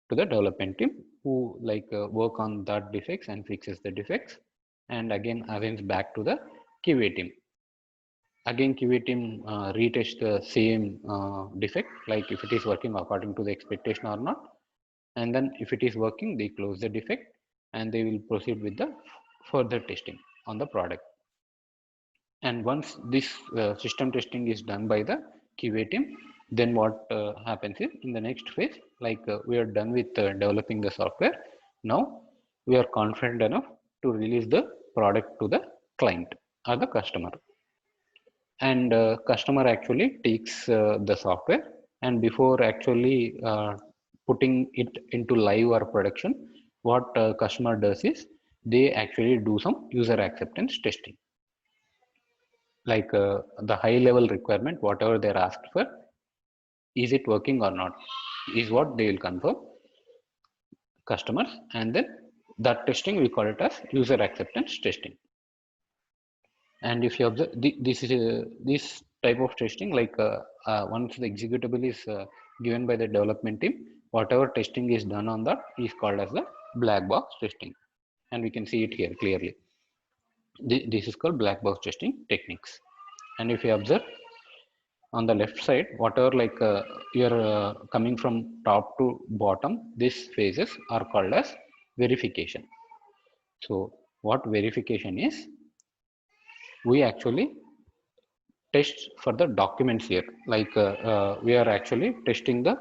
to the development team, who like work on that defects and fixes the defects, and again assigns back to the QA team. Again, QA team retest the same defect, like if it is working according to the expectation or not. And then if it is working, they close the defect and they will proceed with the further testing on the product. And once this system testing is done by the QA team, then what happens is in the next phase, like we are done with developing the software. Now we are confident enough to release the product to the client or the customer. And customer actually takes the software, and before actually putting it into live or production, what customer does is they actually do some user acceptance testing, like the high level requirement, whatever they're asked for, is it working or not, is what they will confirm customers. And then that testing we call it as user acceptance testing. And if you observe, this type of testing, like once the executable is given by the development team, whatever testing is done on that is called as the black box testing. And we can see it here clearly. This is called black box testing techniques. And if you observe on the left side, whatever like you're coming from top to bottom, these phases are called as verification. So what verification is, we actually test for the documents here, like we are actually testing the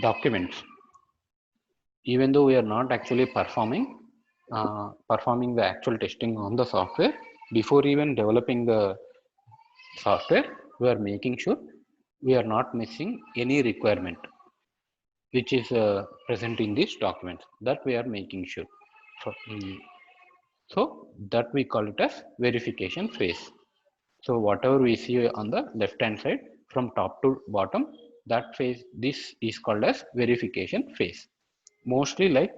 documents, even though we are not actually performing the actual testing on the software. Before even developing the software, we are making sure we are not missing any requirement which is present in these documents, that we are making sure. So that we call it as verification phase. So whatever we see on the left hand side from top to bottom, that phase, this is called as verification phase. Mostly like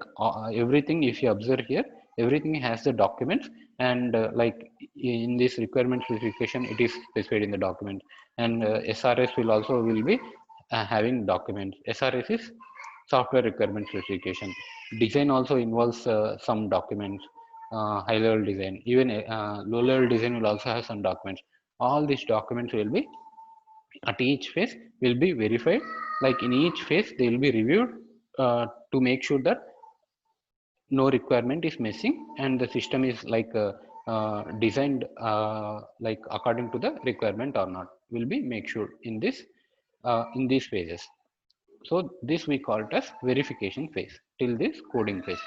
everything, if you observe here, everything has the documents, and like in this requirement specification, it is specified in the document. And SRS will be having documents. SRS is software requirement specification. Design also involves some documents, high level design, even low level design will also have some documents. All these documents will be At each phase will be verified, like in each phase they will be reviewed to make sure that no requirement is missing and the system is like designed like according to the requirement or not, will be make sure in these phases. So this we call it as verification phase till this coding phase.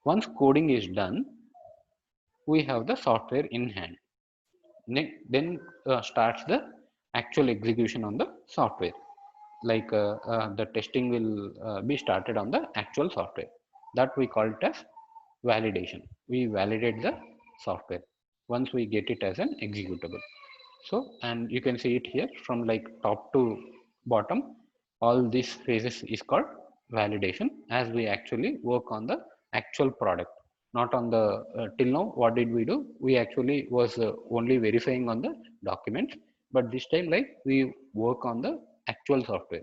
Once coding is done, we have the software in hand. Then starts the actual execution on the software, like the testing will be started on the actual software. That we call it as validation. We validate the software once we get it as an executable. So, and you can see it here from like top to bottom, all these phases is called validation, as we actually work on the actual product, not on the till now what did we do, we actually was only verifying on the documents, but this time like we work on the actual software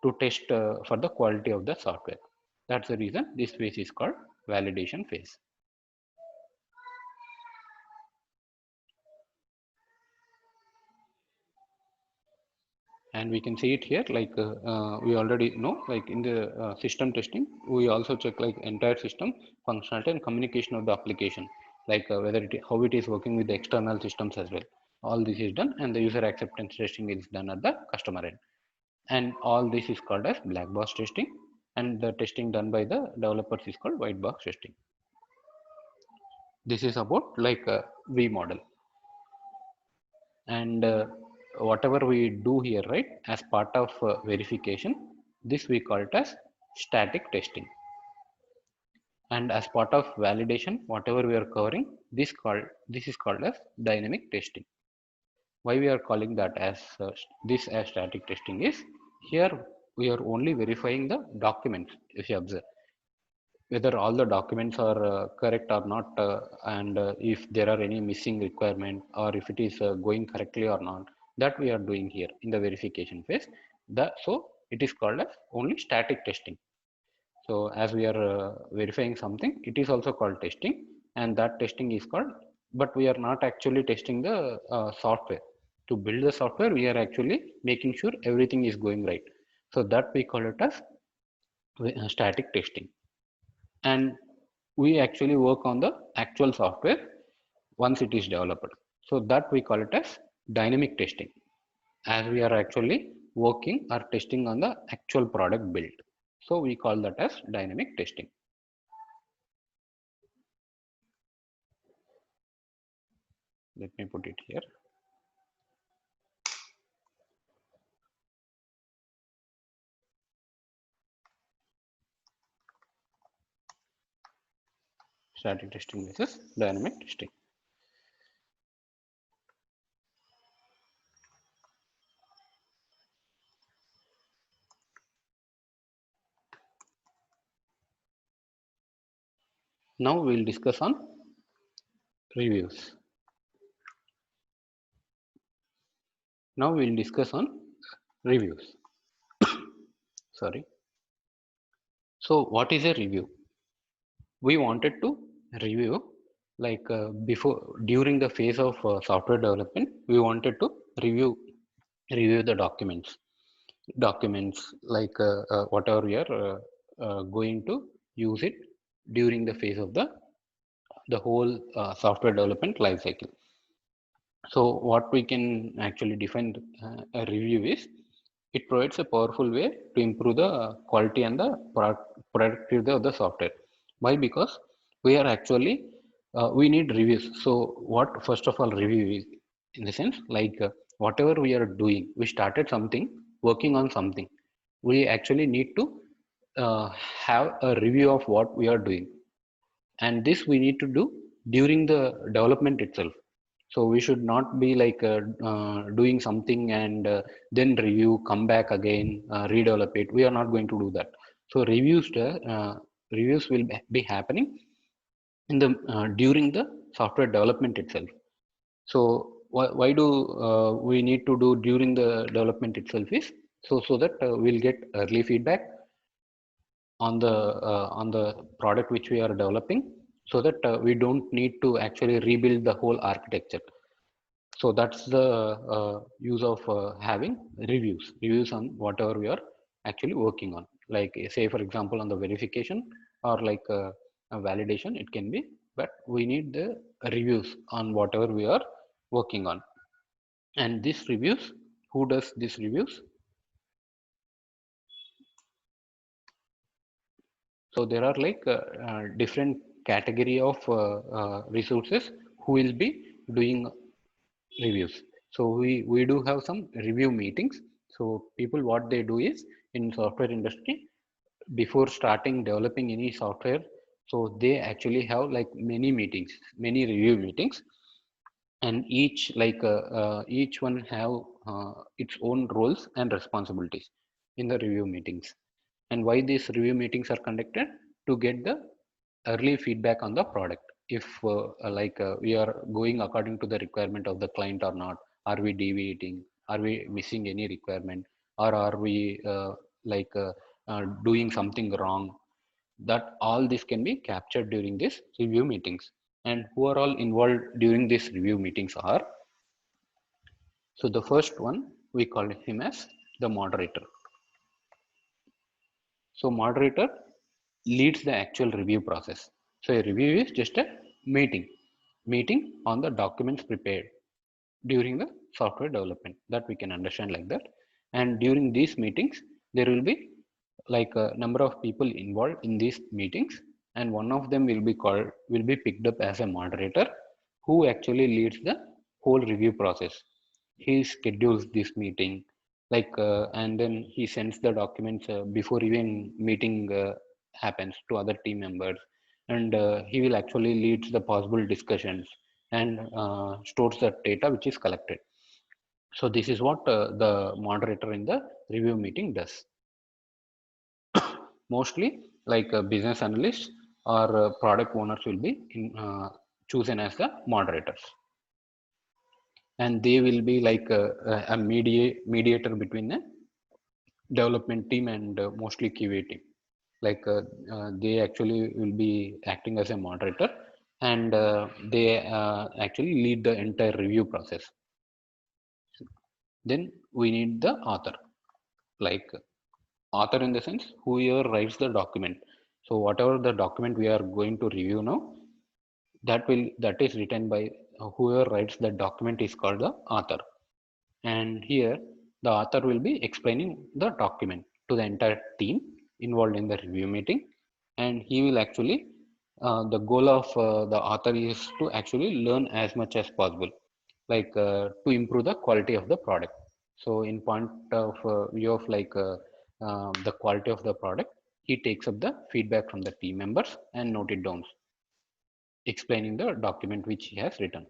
to test for the quality of the software. That's the reason this phase is called validation phase. And we can see it here, like we already know, like in the system testing we also check like entire system functionality and communication of the application, like whether how it is working with the external systems as well. All this is done and the user acceptance testing is done at the customer end, and all this is called as black box testing, and the testing done by the developers is called white box testing. This is about like a V model. And whatever we do here, right, as part of verification, this we call it as static testing. And as part of validation, whatever we are covering, this is called as dynamic testing. Why we are calling that as this as static testing is, here we are only verifying the documents. If you observe whether all the documents are correct or not, and if there are any missing requirement or if it is going correctly or not, that we are doing here in the verification phase. So it is called as only static testing. So as we are verifying something, it is also called testing, and that testing is called, but we are not actually testing the software. To build the software, we are actually making sure everything is going right. So that we call it as static testing. And we actually work on the actual software once it is developed. So that we call it as dynamic testing, as we are actually working or testing on the actual product build. So we call that as dynamic testing. Let me put it here. Static testing versus dynamic testing. Now we will discuss on reviews. Now we will discuss on reviews. Sorry. So what is a review? We wanted to review, like before, during the phase of software development, we wanted to review the documents like whatever we are going to use it during the phase of the whole software development life cycle. So what we can actually define a review is, it provides a powerful way to improve the quality and the productivity of the software. Why? Because we are actually we need reviews. So what first of all review is, in the sense like whatever we are doing, we started something, working on something, we actually need to uh, have a review of what we are doing, and this we need to do during the development itself. So we should not be like doing something and then review, come back again, redevelop it. We are not going to do that. So reviews will be happening in the during the software development itself. So why do we need to do during the development itself is, so that we'll get early feedback on the product which we are developing, so that we don't need to actually rebuild the whole architecture. So that's the use of having reviews on whatever we are actually working on. Like say for example on the verification or like a validation, it can be, but we need the reviews on whatever we are working on. And these reviews, who does these reviews? So there are like different category of resources who will be doing reviews. So we do have some review meetings. So people, what they do is, in software industry, before starting developing any software, so they actually have like many meetings, many review meetings, and each one have its own roles and responsibilities in the review meetings. And why these review meetings are conducted? To get the early feedback on the product. If we are going according to the requirement of the client or not, are we deviating, are we missing any requirement, or are we doing something wrong? That all this can be captured during these review meetings. And who are all involved during these review meetings are, so the first one, we call him as the moderator. So moderator leads the actual review process. So a review is just a meeting on the documents prepared during the software development, that we can understand like that. And during these meetings, there will be like a number of people involved in these meetings, and one of them will be picked up as a moderator who actually leads the whole review process. He schedules this meeting, and then he sends the documents before even meeting happens to other team members, and he will actually leads the possible discussions and stores the data which is collected. So this is what the moderator in the review meeting does. Mostly like business analysts or product owners will be chosen as the moderators, and they will be like a mediator between the development team and mostly QA team. They actually will be acting as a moderator, and they actually lead the entire review process. Then we need the author, like author in the sense whoever writes the document. So whatever the document we are going to review now, that is written by whoever writes the document is called the author. And here the author will be explaining the document to the entire team involved in the review meeting, and he will actually the goal of the author is to actually learn as much as possible, to improve the quality of the product. So in point of view of the quality of the product, he takes up the feedback from the team members and note it down, explaining the document which he has written.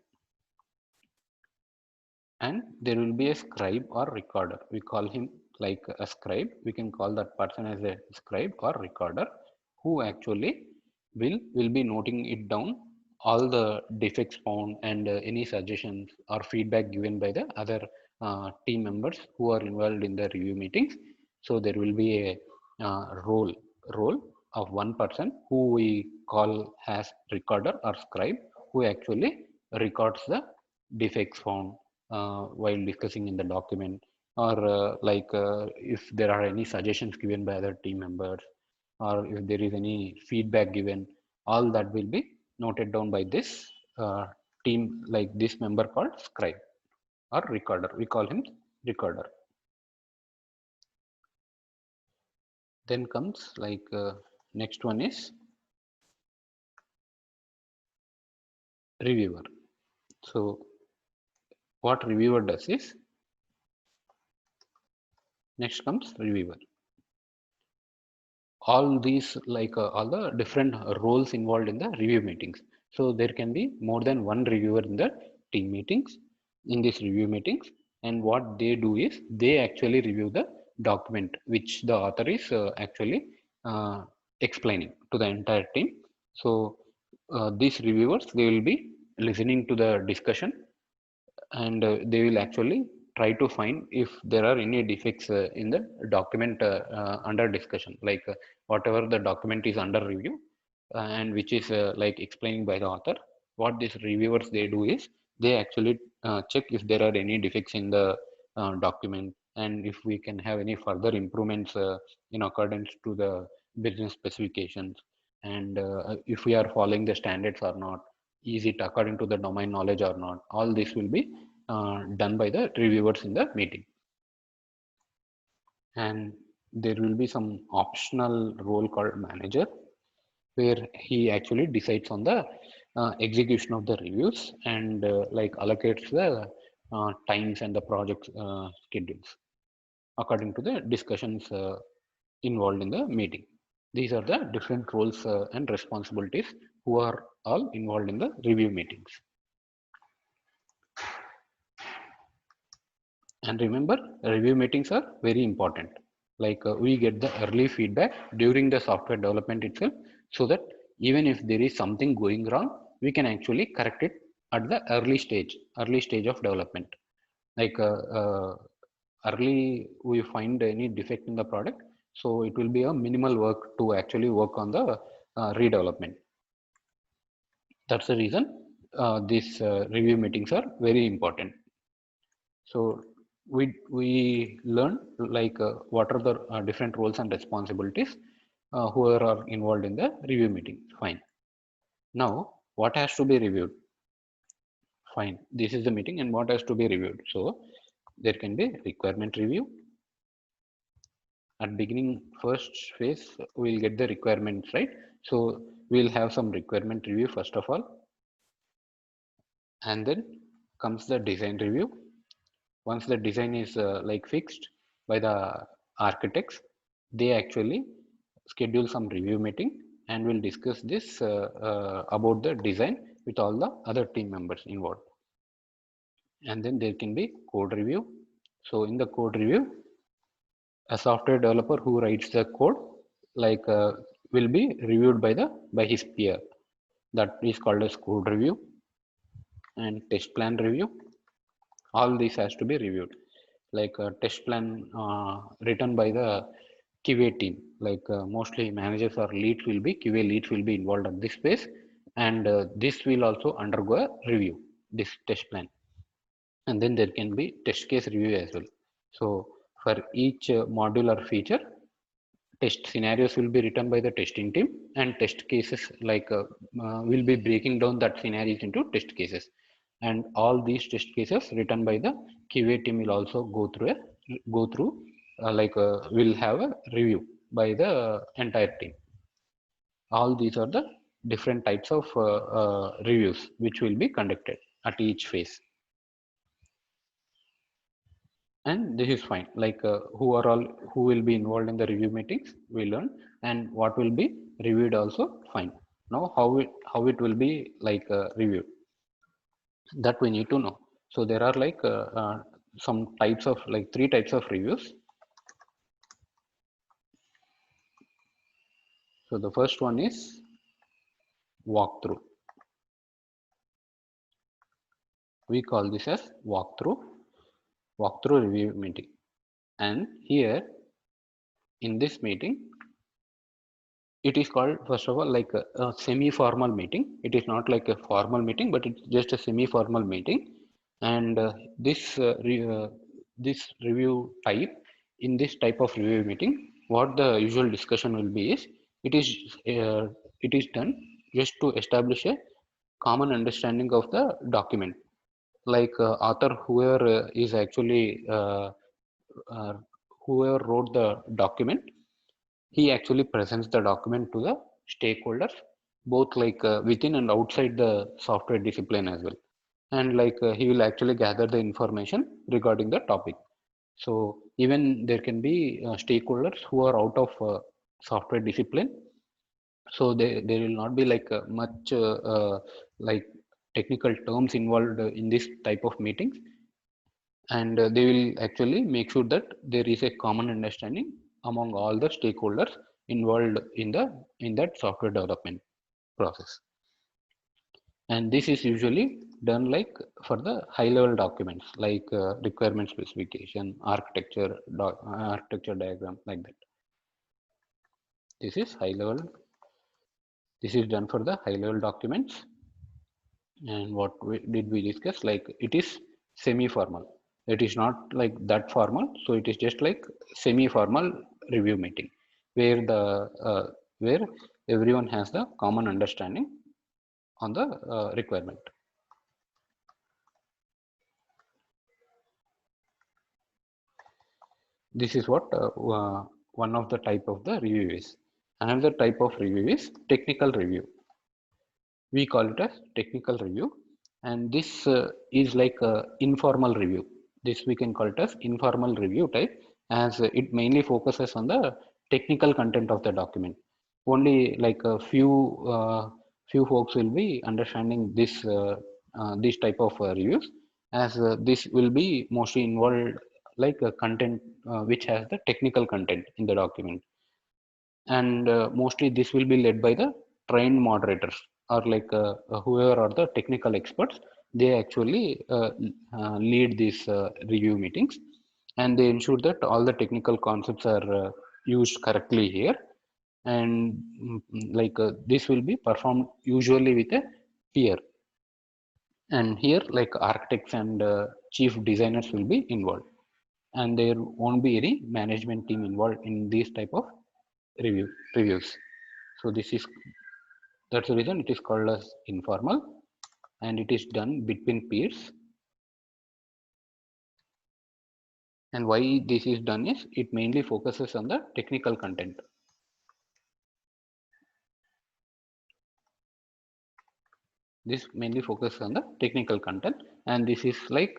And there will be a scribe or recorder. We call him like a scribe. We can call that person as a scribe or recorder, who actually will be noting it down, all the defects found, and any suggestions or feedback given by the other team members who are involved in the review meetings. So there will be a role of one person who we call as recorder or scribe, who actually records the defects found while discussing in the document, or if there are any suggestions given by other team members, or if there is any feedback given, all that will be noted down by this team, like this member called scribe or recorder. We call him recorder. Then comes next one is reviewer. So what reviewer does is, next comes reviewer. All these all the different roles involved in the review meetings. So there can be more than one reviewer in the team meetings, in these review meetings. And what they do is, they actually review the document which the author is actually explaining to the entire team. So these reviewers, they will be listening to the discussion, and they will actually try to find if there are any defects in the document under discussion, whatever the document is under review and which is explained by the author. What these reviewers they do is, they actually check if there are any defects in the document, and if we can have any further improvements in accordance to the business specifications, and if we are following the standards or not, is it according to the domain knowledge or not. All this will be done by the reviewers in the meeting. And there will be some optional role called manager, where he actually decides on the execution of the reviews, and like allocates the times and the project schedules according to the discussions involved in the meeting. These are the different roles and responsibilities who are all involved in the review meetings. And remember, review meetings are very important. Like we get the early feedback during the software development itself, so that even if there is something going wrong, we can actually correct it at the early stage of development. Like early we find any defect in the product, so it will be a minimal work to actually work on the redevelopment. That's the reason these review meetings are very important. So we learn like what are the different roles and responsibilities who are involved in the review meeting. Fine. Now what has to be reviewed? Fine. This is the meeting, and what has to be reviewed? So there can be requirement review. At beginning first phase, we'll get the requirements, right? So we'll have some requirement review first of all, and then comes the design review. Once the design is like fixed by the architects, they actually schedule some review meeting, and will discuss this about the design with all the other team members involved. And then there can be code review. So in the code review, a software developer who writes the code like will be reviewed by his peer. That is called as code review. And test plan review, all this has to be reviewed, like a test plan written by the QA team. Like mostly managers or leads will be QA leads will be involved at this phase, and this will also undergo a review, this test plan. And then there can be test case review as well. So for each module or feature, test scenarios will be written by the testing team, and test cases like will be breaking down that scenarios into test cases, and all these test cases written by the QA team will also go through like will have a review by the entire team. All these are the different types of reviews which will be conducted at each phase. And this is fine, like who are all who will be involved in the review meetings we learn, and what will be reviewed also. Fine. Now how it will be like reviewed, that we need to know. So there are like some types of like 3 types of reviews. So the first one is walkthrough. We call this as walkthrough review meeting. And here in this meeting, it is called first of all like a semi-formal meeting. It is not like a formal meeting, but it's just a semi-formal meeting. And this review type, in this type of review meeting, what the usual discussion will be is uh, it is done just to establish a common understanding of the document. Like author whoever is actually uh, whoever wrote the document, he actually presents the document to the stakeholders, both like within and outside the software discipline as well. And like he will actually gather the information regarding the topic. So even there can be stakeholders who are out of software discipline, so there will not be like much like technical terms involved in this type of meetings, and they will actually make sure that there is a common understanding among all the stakeholders involved in that software development process. And this is usually done like for the high level documents like requirement specification, architecture diagram, like that. This is high level. This is done for the high level documents. And what did we discuss? Like it is semi-formal. It is not like that formal. So it is just like semi-formal review meeting where where everyone has the common understanding on the requirement. This is what one of the type of the review is. Another type of review is technical review. We call it as technical review, and this is like a informal review. This we can call it as informal review type, as it mainly focuses on the technical content of the document. Only like a few folks will be understanding this type of reviews, as this will be mostly involved like a content which has the technical content in the document. And mostly this will be led by the trained moderators, or like whoever are the technical experts. They actually lead these review meetings, and they ensure that all the technical concepts are used correctly here. And like this will be performed usually with a peer, and here like architects and chief designers will be involved, and there won't be any management team involved in these type of reviews. So this is, that's the reason it is called as informal, and it is done between peers. And why this is done is it mainly focuses on the technical content. This mainly focuses on the technical content, and this is like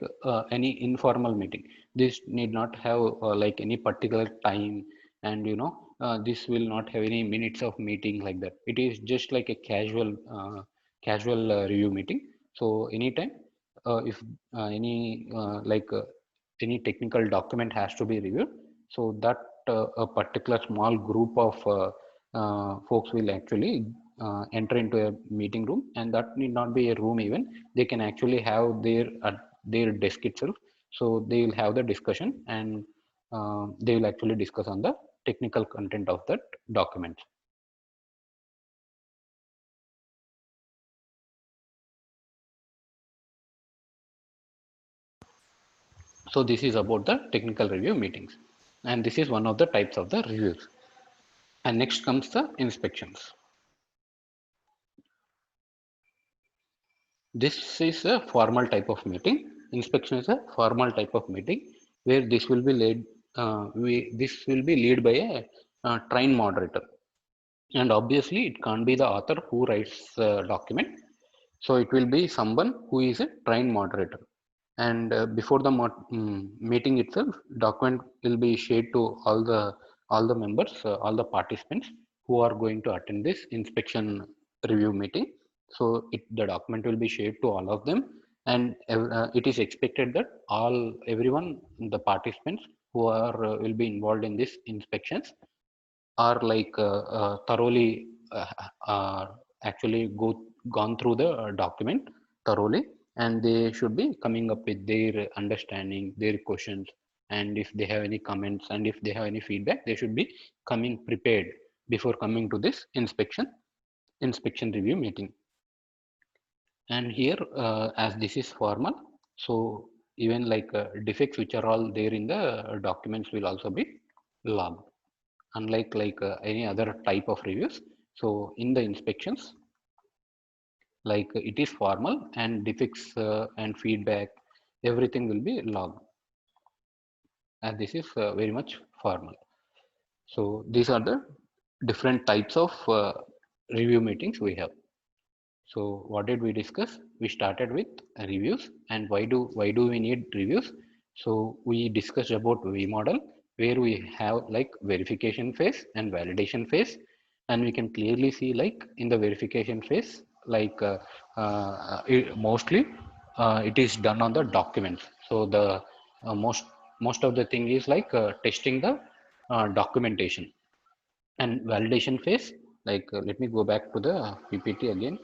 any informal meeting. This need not have like any particular time, and this will not have any minutes of meeting like that. It is just like a casual review meeting. So anytime if any technical document has to be reviewed, so that a particular small group of folks will actually enter into a meeting room, and that need not be a room even. They can actually have their at their desk itself. So they will have the discussion, and they will actually discuss on the technical content of that document. So this is about the technical review meetings, and this is one of the types of the reviews. And next comes the inspections. This is a formal type of meeting. Inspection is a formal type of meeting where this will be led. This will be led by a trained moderator, and obviously it can't be the author who writes the document. So it will be someone who is a trained moderator. And before the meeting itself, document will be shared to all the members, all the participants who are going to attend this inspection review meeting. So the document will be shared to all of them, and it is expected that everyone, the participants who are will be involved in this inspections, are like thoroughly actually gone through the document thoroughly, and they should be coming up with their understanding, their questions, and if they have any comments and if they have any feedback, they should be coming prepared before coming to this inspection review meeting. And here as this is formal, so even like defects which are all there in the documents will also be logged, unlike like any other type of reviews. So in the inspections, like it is formal, and defects and feedback, everything will be logged, and this is very much formal. So these are the different types of review meetings we have. So what did we discuss? We started with reviews, and why do we need reviews? So we discussed about V model, where we have like verification phase and validation phase, and we can clearly see like in the verification phase, like mostly it is done on the documents. So the most of the thing is like testing the documentation. And validation phase, like let me go back to the PPT again.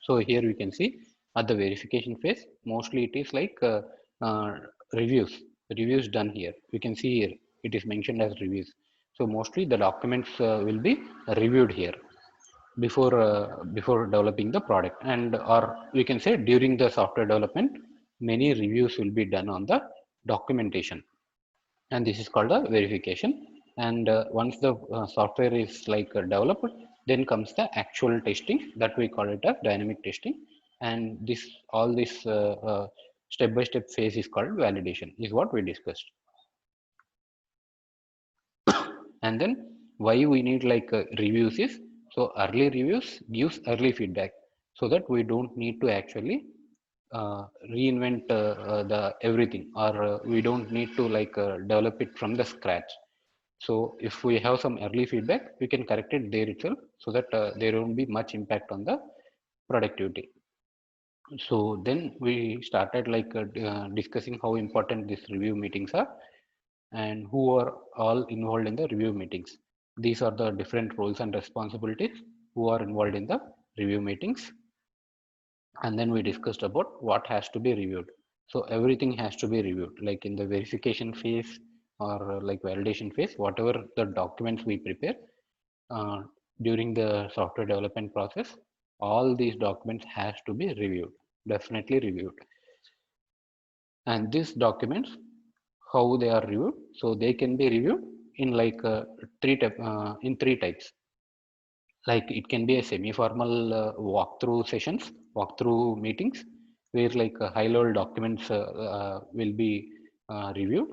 So here we can see at the verification phase, mostly it is like uh, reviews, reviews done here. We can see here, it is mentioned as reviews. So mostly the documents will be reviewed here. before developing the product, and or we can say during the software development many reviews will be done on the documentation, and this is called a verification. And once the software is like developed, then comes the actual testing, that we call it as dynamic testing. And this all this step by step phase is called validation, is what we discussed. And then why we need like reviews is, so early reviews gives early feedback, so that we don't need to actually reinvent the everything, or we don't need to like develop it from the scratch. So if we have some early feedback, we can correct it there itself, so that there won't be much impact on the productivity. So then we started like discussing how important these review meetings are, and who are all involved in the review meetings. These are the different roles and responsibilities who are involved in the review meetings. And then we discussed about what has to be reviewed. So everything has to be reviewed, like in the verification phase or like validation phase, whatever the documents we prepare uh, during the software development process, all these documents has to be reviewed, definitely reviewed. And these documents, how they are reviewed, so they can be reviewed in like in three types. Like it can be a semi-formal walkthrough sessions, walkthrough meetings, where like high-level documents will be reviewed,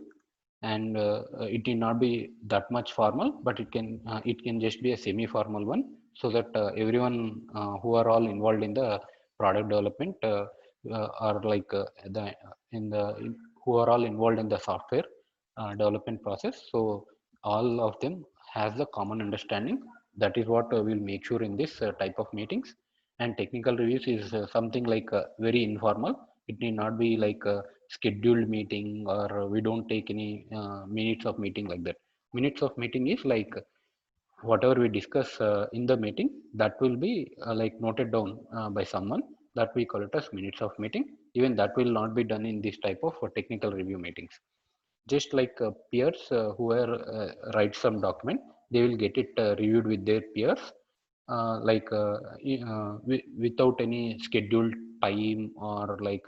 and it need not be that much formal, but it can just be a semi-formal one, so that everyone who are all involved in the product development are like the in the in, who are all involved in the software development process. So all of them has the common understanding. That is what we'll make sure in this type of meetings. And technical reviews is something like very informal. It need not be like a scheduled meeting, or we don't take any minutes of meeting like that. Minutes of meeting is like whatever we discuss in the meeting, that will be like noted down by someone, that we call it as minutes of meeting. Even that will not be done in this type of technical review meetings. Just like peers who are write some document, they will get it reviewed with their peers, like without any scheduled time, or like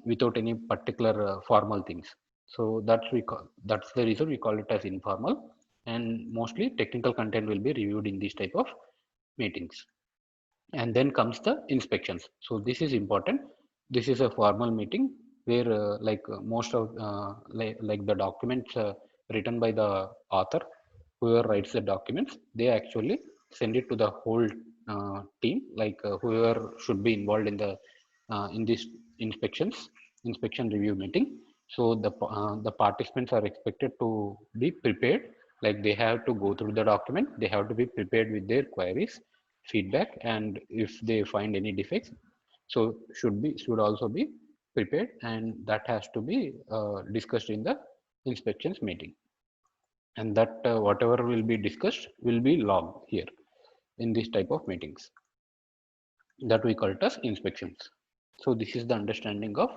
without any particular formal things. So that's the reason we call it as informal. And mostly technical content will be reviewed in this type of meetings. And then comes the inspections. So this is important. This is a formal meeting where most of like the documents written by the author, whoever writes the documents, they actually send it to the whole team, like whoever should be involved in this inspection review meeting. So the participants are expected to be prepared, like they have to go through the document, they have to be prepared with their queries, feedback, and if they find any defects, so should also be prepared, and that has to be discussed in the inspections meeting. And that whatever will be discussed will be logged here in this type of meetings, that we call it as inspections. So this is the understanding of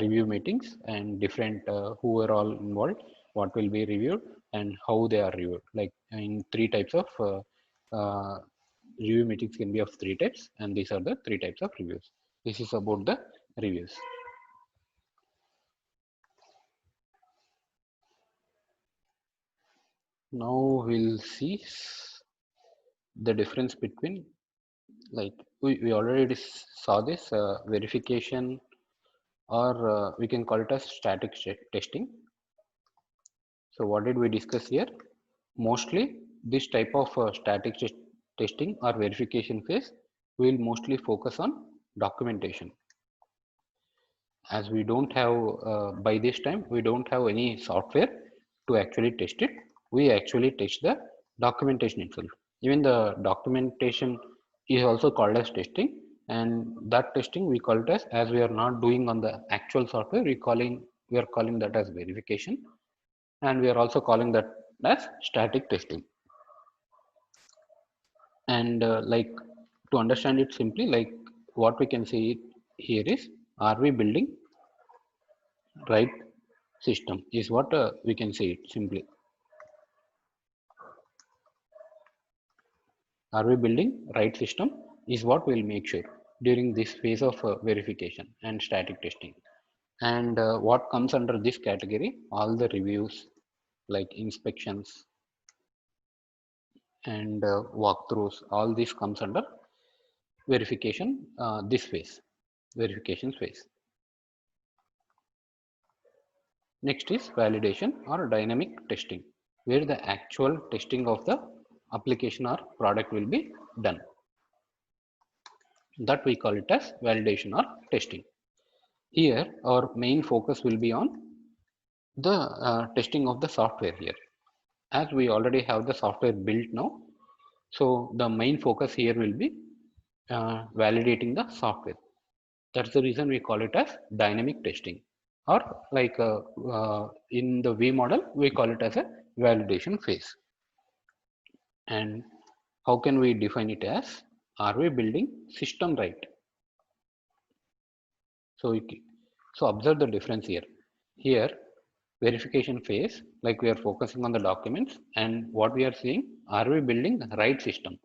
review meetings, and different who are all involved, what will be reviewed, and how they are reviewed. Like in three types of review meetings can be of three types, and these are the three types of reviews. This is about the reviews. Now we'll see the difference between, like we already saw this verification, or we can call it as static testing. So what did we discuss here? Mostly this type of static testing or verification phase will mostly focus on documentation. As we don't have, by this time, we don't have any software to actually test it. We actually test the documentation itself. Even the documentation is also called as testing, and that testing we call it as we are not doing on the actual software, we are calling that as verification, and we are also calling that as static testing. And like to understand it simply, like what we can see here is, are we building right system, is what we can say it simply. are we building right system, is what we'll make sure during this phase of verification and static testing. And what comes under this category, all the reviews like inspections and walkthroughs, all this comes under verification, this phase, verification phase. Next is validation or dynamic testing, where the actual testing of the application or product will be done. That we call it as validation or testing. Here our main focus will be on the testing of the software here, as we already have the software built now. So the main focus here will be validating the software. That's the reason we call it as dynamic testing, or like in the V model, we call it as a validation phase. And how can we define it as? Are we building system right? So, so observe the difference here. Here, verification phase, like we are focusing on the documents, and what we are seeing, are we building the right system?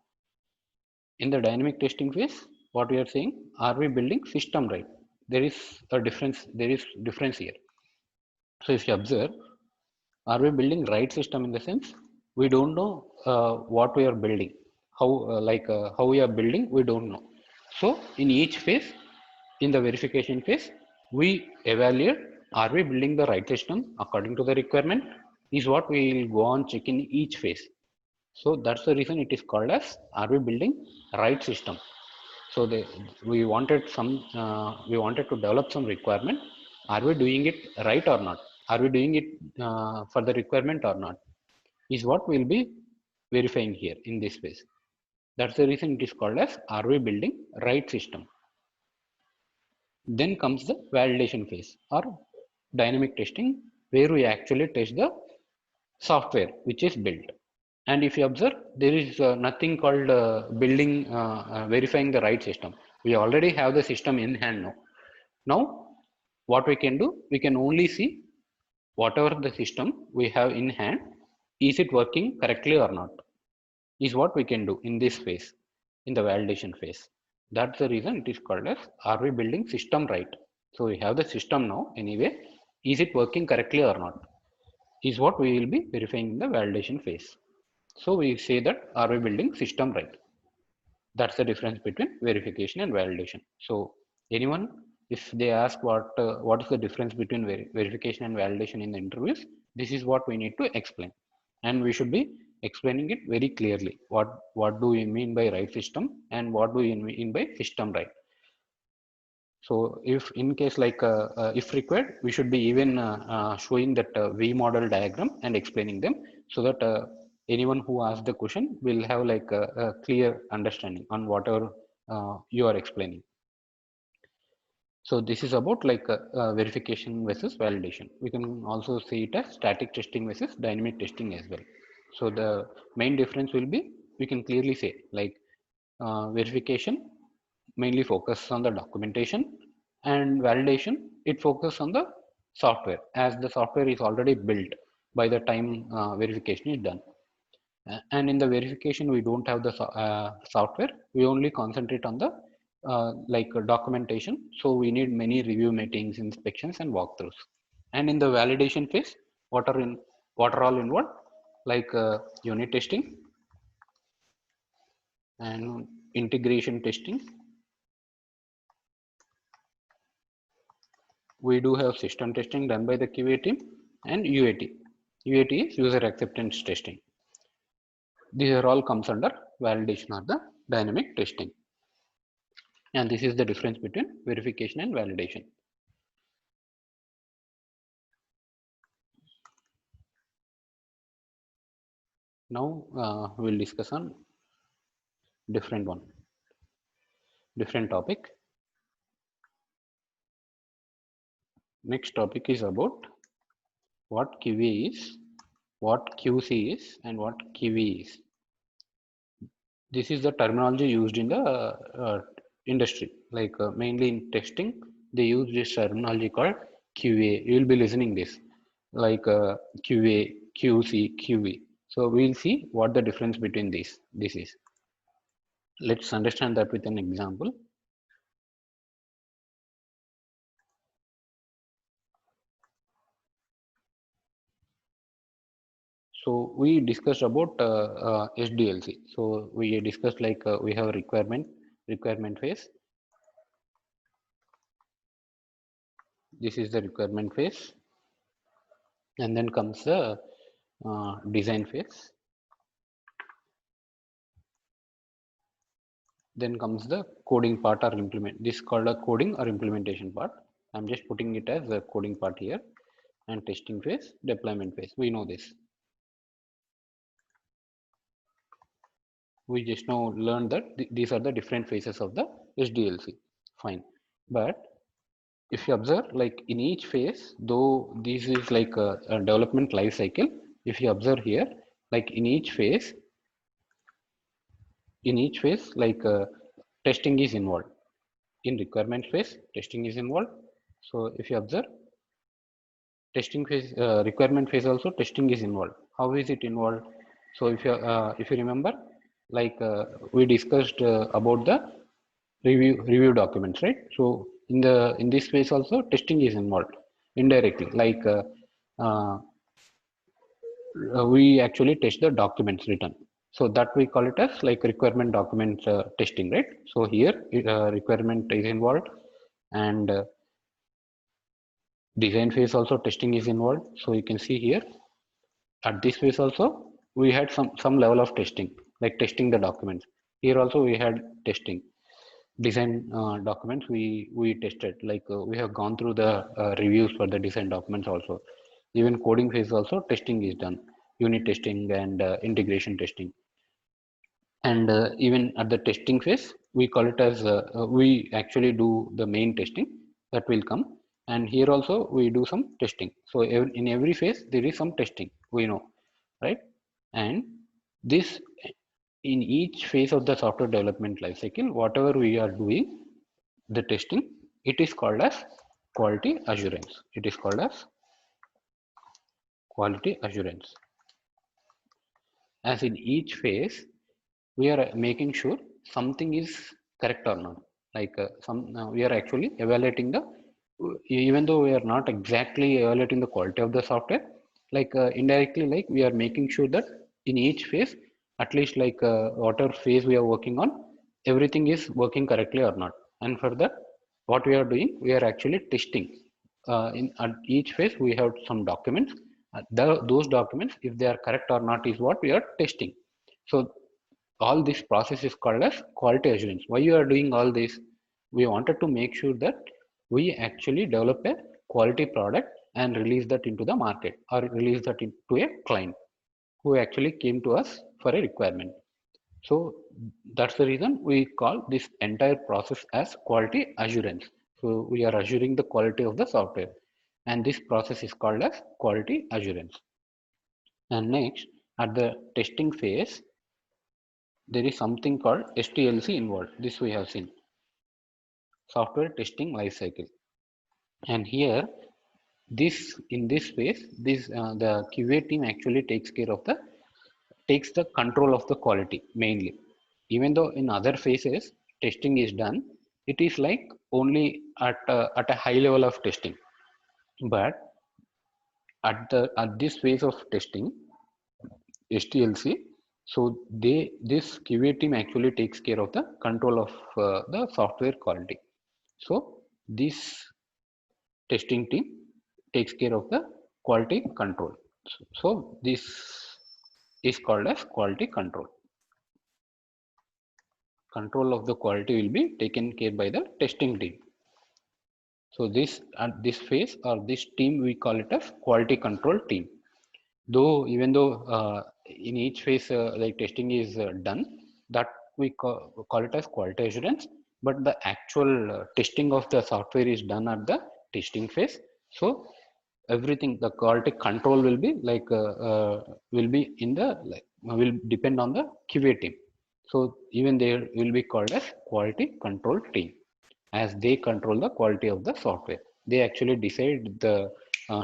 In the dynamic testing phase, what we are saying, are we building system right? There is a difference. There is difference here. So if you observe, are we building right system, in the sense we don't know what we are building, how how we are building, we don't know. So in each phase, in the verification phase, we evaluate, are we building the right system according to the requirement, is what we will go on check in each phase. So that's the reason it is called as, are we building right system. So we wanted to develop some requirement. Are we doing it right or not? Are we doing it for the requirement or not? Is what we'll be verifying here in this phase. That's the reason it is called as, are we building right system. Then comes the validation phase or dynamic testing, where we actually test the software which is built. And if you observe, there is nothing called verifying the right system. We already have the system in hand now. Now, what we can do, we can only see whatever the system we have in hand, is it working correctly or not, is what we can do in this phase, in the validation phase. That's the reason it is called as, are we building system right? So we have the system now anyway, is it working correctly or not, is what we will be verifying in the validation phase. So we say that, are we building system right? That's the difference between verification and validation. So anyone, if they ask what is the difference between verification and validation in the interviews, this is what we need to explain, and we should be explaining it very clearly. What do we mean by right system, and what do we mean by system right? So if in case if required, we should be even showing that V model diagram and explaining them, so that anyone who asks the question will have a clear understanding on whatever you are explaining. So this is about verification versus validation. We can also see it as static testing versus dynamic testing as well. So the main difference will be, we can clearly say verification mainly focus on the documentation, and validation, it focuses on the software, as the software is already built by the time verification is done. And in the verification, we don't have the software, we only concentrate on the documentation. So we need many review meetings, inspections, and walkthroughs. And in the validation phase, what are all involved, unit testing and integration testing. We do have system testing done by the QA team, and UAT. UAT is user acceptance testing. These are all comes under validation or the dynamic testing. And this is the difference between verification and validation. Now we'll discuss on different topic. Next topic is about what QA is, what QC is, and what QE is. This is the terminology used in the industry, mainly in testing. They use this terminology called QA. You will be listening this, QA, QC, QE. So we'll see what the difference between this is. Let's understand that with an example. So we discussed about SDLC. So we discussed like we have requirement phase. This is the requirement phase, and then comes the design phase. Then comes the coding part or implement. This is called a coding or implementation part. I'm just putting it as the coding part here, and testing phase, deployment phase. We know this. We just now learned that these are the different phases of the SDLC. Fine, but if you observe, like in each phase, though this is like a development life cycle, if you observe here, like in each phase, like testing is involved. In requirement phase, testing is involved. So if you observe, testing phase, requirement phase also testing is involved. How is it involved? So if you remember, like we discussed about the review documents, right? So in this phase also testing is involved indirectly, like we actually test the documents written. So that we call it as like requirement documents testing, right? So here requirement is involved, and design phase also testing is involved. So you can see here at this phase also we had some level of testing, like testing the documents. Here also we had testing. Design documents we tested, like we have gone through the reviews for the design documents also. Even coding phase also testing is done, unit testing and integration testing. And even at the testing phase we call it as we actually do the main testing that will come. And here also we do some testing. So in every phase there is some testing, we know, right? And this, in each phase of the software development lifecycle, whatever we are doing the testing, it is called as quality assurance. It is called as quality assurance. As in each phase we are making sure something is correct or not. Like we are actually evaluating the, even though we are not exactly evaluating the quality of the software, like indirectly, like we are making sure that in each phase, at least like whatever phase we are working on, everything is working correctly or not. And for that, what we are doing, we are actually testing. In at each phase we have some documents. Those documents, if they are correct or not, is what we are testing. So all this process is called as quality assurance. Why you are doing all this? We wanted to make sure that we actually develop a quality product and release that into the market, or release that into a client who actually came to us for a requirement. So that's the reason we call this entire process as quality assurance. So we are assuring the quality of the software, and this process is called as quality assurance. And next, at the testing phase, there is something called STLC involved. This we have seen, software testing lifecycle. And here, this in this phase, this the QA team actually takes the control of the quality mainly. Even though in other phases testing is done, it is like only at a high level of testing. But at this phase of testing, STLC, so this QA team actually takes care of the control of the software quality. So this testing team takes care of the quality control. So this is called as quality control. Control of the quality will be taken care by the testing team. So this at this phase or this team we call it as quality control team. Though even though in each phase like testing is done, that we call it as quality assurance, but the actual testing of the software is done at the testing phase. So everything, the quality control will be like will be in the, like will depend on the QA team. So even they will be called as quality control team, as they control the quality of the software. They actually decide the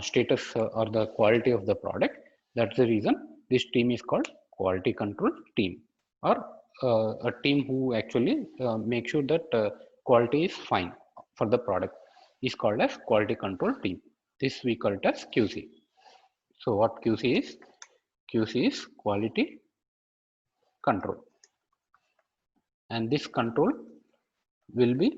status or the quality of the product. That's the reason this team is called quality control team, or a team who actually make sure that quality is fine for the product is called as quality control team. This we call it as QC. So what QC is? QC is quality control, and this control will be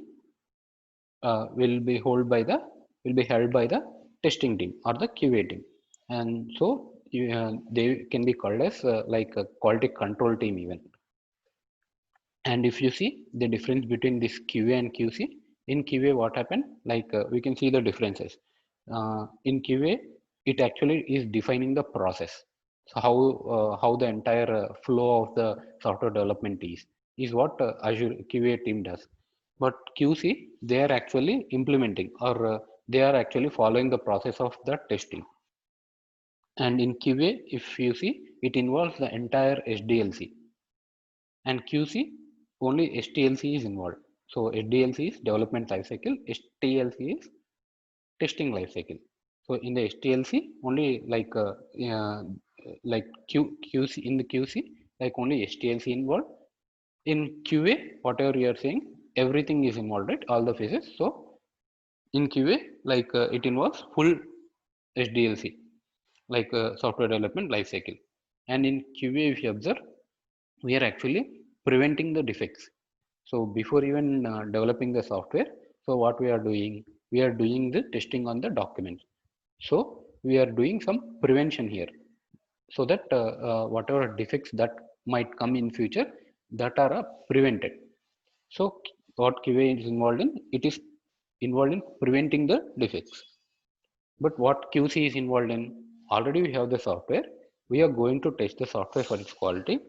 will be held by the testing team or the QA team, and so they can be called as like a quality control team even. And if you see the difference between this QA and QC, in QA what happened, like we can see the differences. In QA, it actually is defining the process. So how the entire flow of the software development is what Azure QA team does. But QC, they are actually implementing, or they are actually following the process of the testing. And in QA, if you see, it involves the entire SDLC. And QC, only STLC is involved. So SDLC is development lifecycle, STLC is testing lifecycle. So in the STLC, only like QC, in the QC, like only STLC involved. In QA, whatever you are saying, everything is involved, right? All the phases. So in QA, like it involves full SDLC, like software development lifecycle. And in QA, if you observe, we are actually preventing the defects. So before even developing the software, so what we are doing the testing on the documents. So we are doing some prevention here, so that whatever defects that might come in future, that are prevented. So what QA is involved in, it is involved in preventing the defects. But what QC is involved in, already we have the software, we are going to test the software for its quality,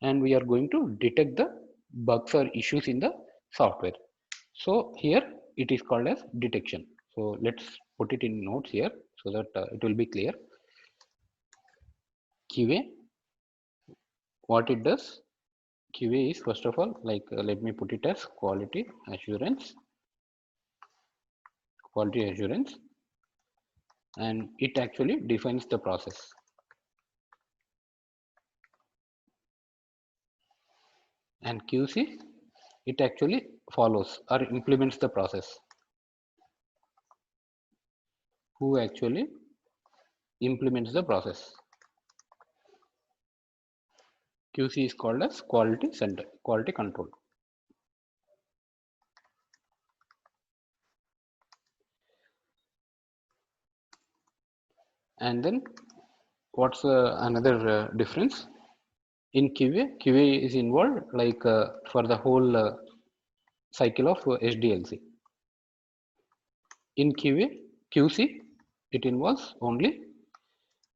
and we are going to detect the bugs or issues in the software. So here it is called as detection. So let's put it in notes here so that it will be clear. QA, what it does, QA is first of all, like let me put it as quality assurance, and it actually defines the process. And QC, it actually follows or implements the process. Who actually implements the process? QC is called as quality center, quality control. And then what's another difference? In QA is involved like for the whole cycle of SDLC. In QC, it involves only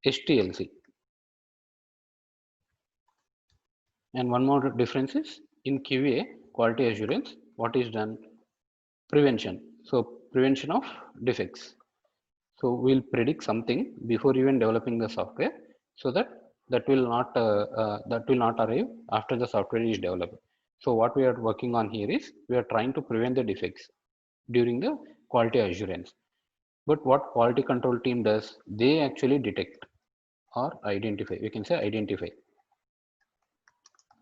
STLC. And one more difference is in QA, quality assurance, what is done? Prevention. So prevention of defects. So we'll predict something before even developing the software, so that that will not arrive after the software is developed. So what we are working on here is we are trying to prevent the defects during the quality assurance. But what quality control team does, they actually detect or identify, we can say identify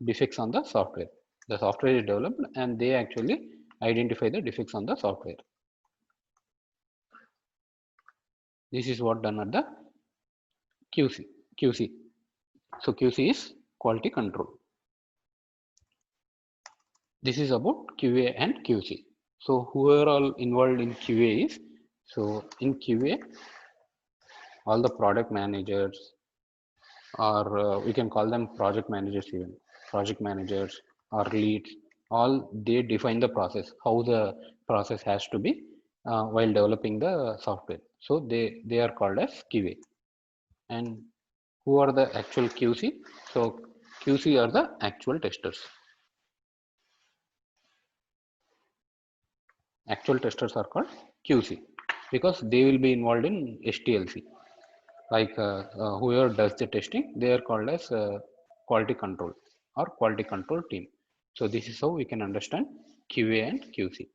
defects on the software. The software is developed and they actually identify the defects on the software. This is what done at the QC. So QC is quality control. This is about QA and QC. So who are all involved in QA is, so in QA, all the product managers, or we can call them project managers even, project managers or leads, all they define the process, how the process has to be while developing the software. So they are called as QA. And who are the actual QC? So QC are the actual testers. Actual testers are called QC because they will be involved in STLC. Like whoever does the testing, they are called as quality control or quality control team. So this is how we can understand QA and QC.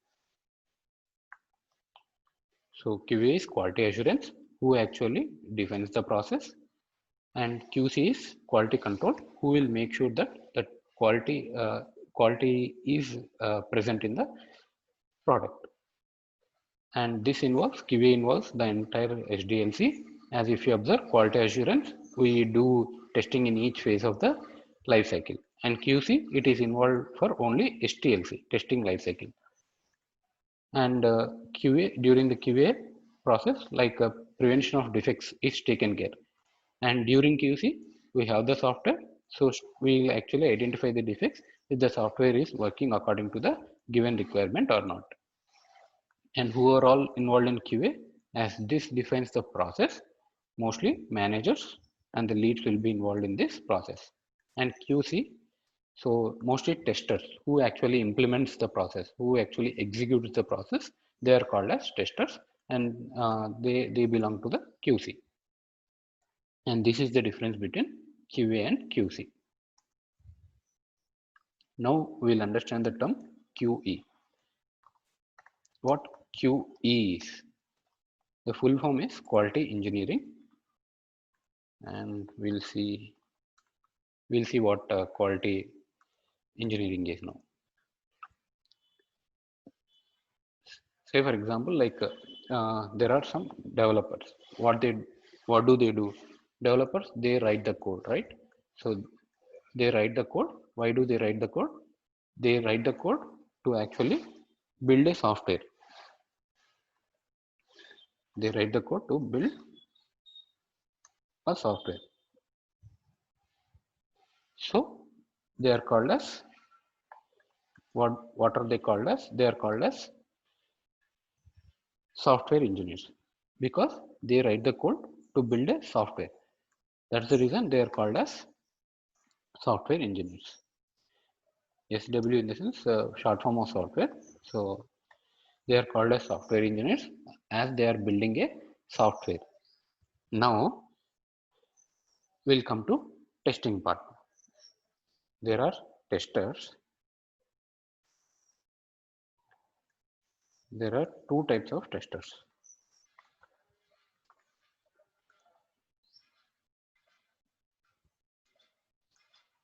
So QA is quality assurance, who actually defines the process, and QC is quality control, who will make sure that that quality is present in the product. And this involves QA involves the entire SDLC. As if you observe quality assurance, we do testing in each phase of the life cycle. And QC, it is involved for only STLC, testing life cycle. And QA, during the QA process, like prevention of defects is taken care. And during QC, we have the software. So we will actually identify the defects if the software is working according to the given requirement or not. And who are all involved in QA? As this defines the process, mostly managers and the leads will be involved in this process. And QC, so mostly testers who actually implements the process, who actually executes the process, they are called as testers, and they belong to the QC. And this is the difference between QA and QC. Now we'll understand the term QE. What QE is? The full form is quality engineering, and we'll see what quality engineering is now. Say for example, like there are some developers. What do they do? Developers, they write the code, right? So they write the code. Why do they write the code? They write the code to actually build a software. They write the code to build a software. So they are called as what are they called as? They are called as software engineers because they write the code to build a software. That's the reason they are called as software engineers. SW in the sense short form of software. So they are called as software engineers as they are building a software. Now we'll come to testing part. There are testers. There are two types of testers.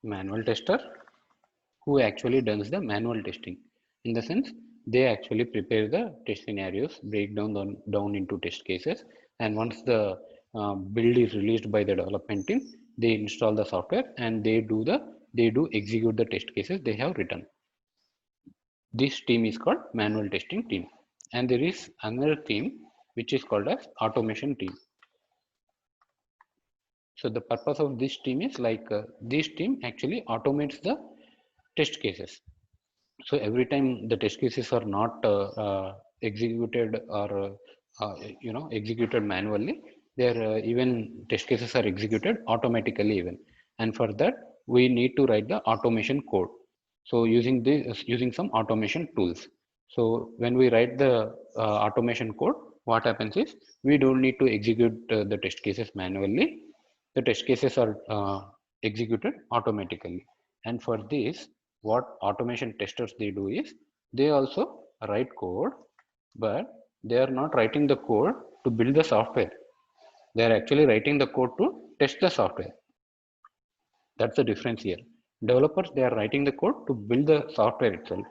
Manual tester, who actually does the manual testing. In the sense, they actually prepare the test scenarios, break down into test cases, and once the build is released by the development team, they install the software and they do execute the test cases they have written. This team is called manual testing team, and there is another team which is called as automation team. So the purpose of this team is like this team actually automates the test cases. So every time the test cases are not executed or executed manually, their even test cases are executed automatically even. And for that, we need to write the automation code. So using some automation tools. So when we write the automation code, what happens is we don't need to execute the test cases manually. The test cases are executed automatically. And for this, what automation testers they do is they also write code, but they are not writing the code to build the software. They are actually writing the code to test the software. That's the difference here. Developers, they are writing the code to build the software itself.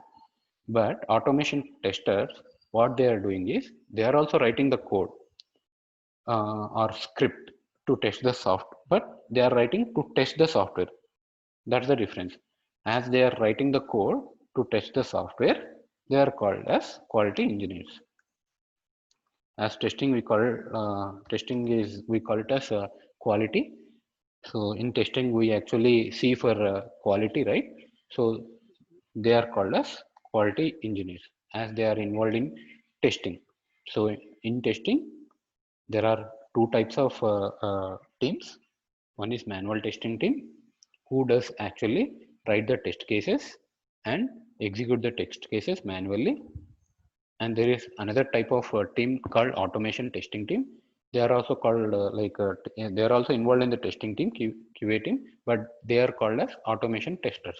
But automation testers, what they are doing is they are also writing the code or script to test the software, but they are writing to test the software. That's the difference. As they are writing the code to test the software, they are called as quality engineers. As testing, we call it as quality. So in testing, we actually see for quality, right? So they are called as quality engineers as they are involved in testing. So in testing, there are two types of teams. One is manual testing team, who does actually write the test cases and execute the test cases manually. And there is another type of team called automation testing team. They are also called they are also involved in the testing team, QA team, but they are called as automation testers.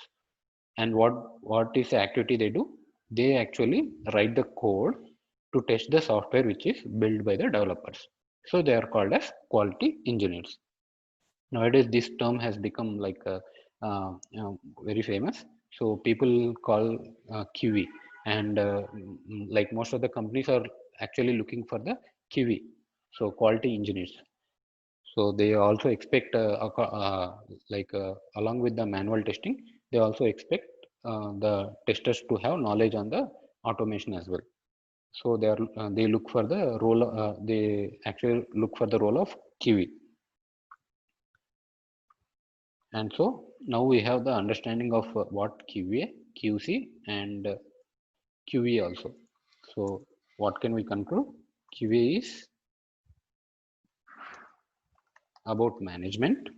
And what is the activity they do? They actually write the code to test the software which is built by the developers. So they are called as quality engineers. Nowadays, this term has become like very famous. So people call QE, and like most of the companies are actually looking for the QE, so quality engineers. So they also expect along with the manual testing, they also expect the testers to have knowledge on the automation as well. So they look for the role. They actually look for the role of QE. And so now we have the understanding of what QA, QC, and QE also. So what can we conclude? QA is about management,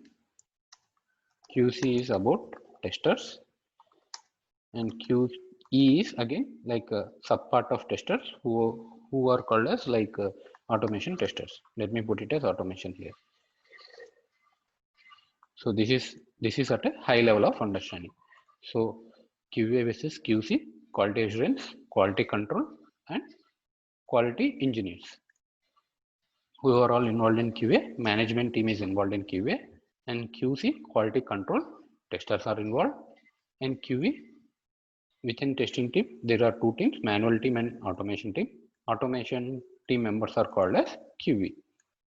QC is about testers, and QE is again like a subpart of testers who are called as like automation testers. Let me put it as automation here. So this is at a high level of understanding. So QA versus QC, quality assurance, quality control, and quality engineers who are all involved in QA. Management team is involved in QA, and QC, quality control, testers are involved, and QE within testing team there are two teams: manual team and automation team. Automation team members are called as QE.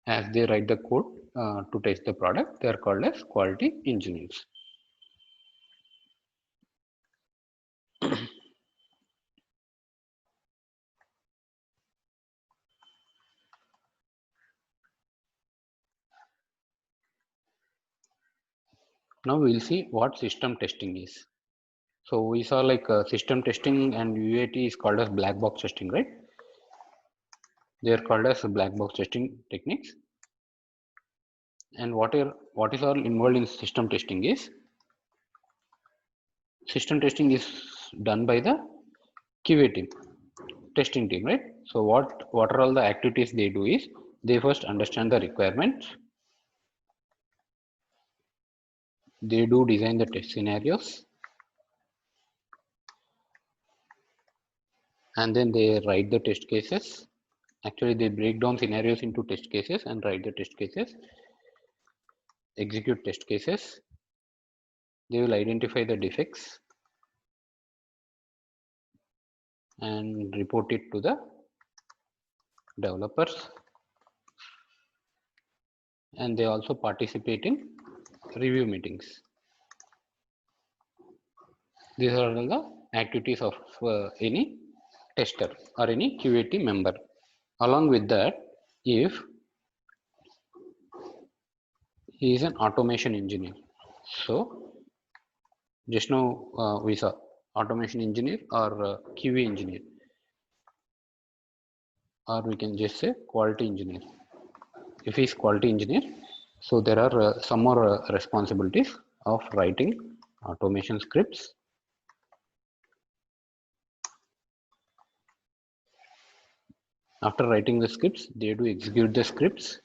As they write the code to test the product, they are called as quality engineers. Now we'll see what system testing is. So we saw like system testing and UAT is called as black box testing, right? They are called as black box testing techniques. And what is all involved in system testing is done by the QA team, testing team, right? So what are all the activities they do is they first understand the requirements. They do design the test scenarios, and then they write the test cases. Actually, they break down scenarios into test cases and write the test cases, execute test cases. They will identify the defects and report it to the developers. And they also participate in review meetings. These are all the activities of any tester or any QA team member. Along with that, if he is an automation engineer, so just now we saw automation engineer or QA engineer, or we can just say quality engineer. If he is quality engineer, so there are some more responsibilities of writing automation scripts. After writing the scripts, they do execute the scripts.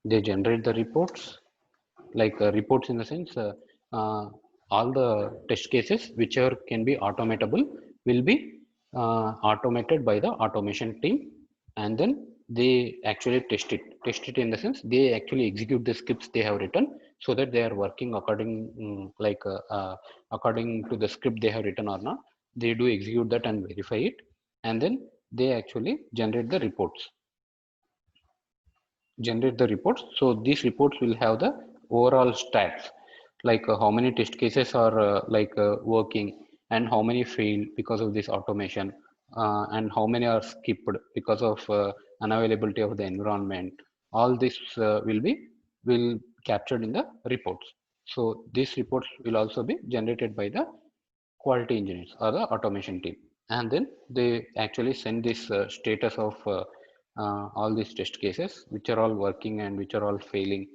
They generate the reports, like reports in the sense all the test cases whichever can be automatable will be automated by the automation team, and then they actually test it in the sense they actually execute the scripts they have written, so that they are working according to the script they have written or not. They do execute that and verify it, and then they actually generate the reports. So these reports will have the overall stats, like how many test cases are working, and how many failed because of this automation, and how many are skipped because of unavailability of the environment. All this will captured in the reports. So these reports will also be generated by the quality engineers or the automation team, and then they actually send this status of all these test cases which are all working and which are all failing.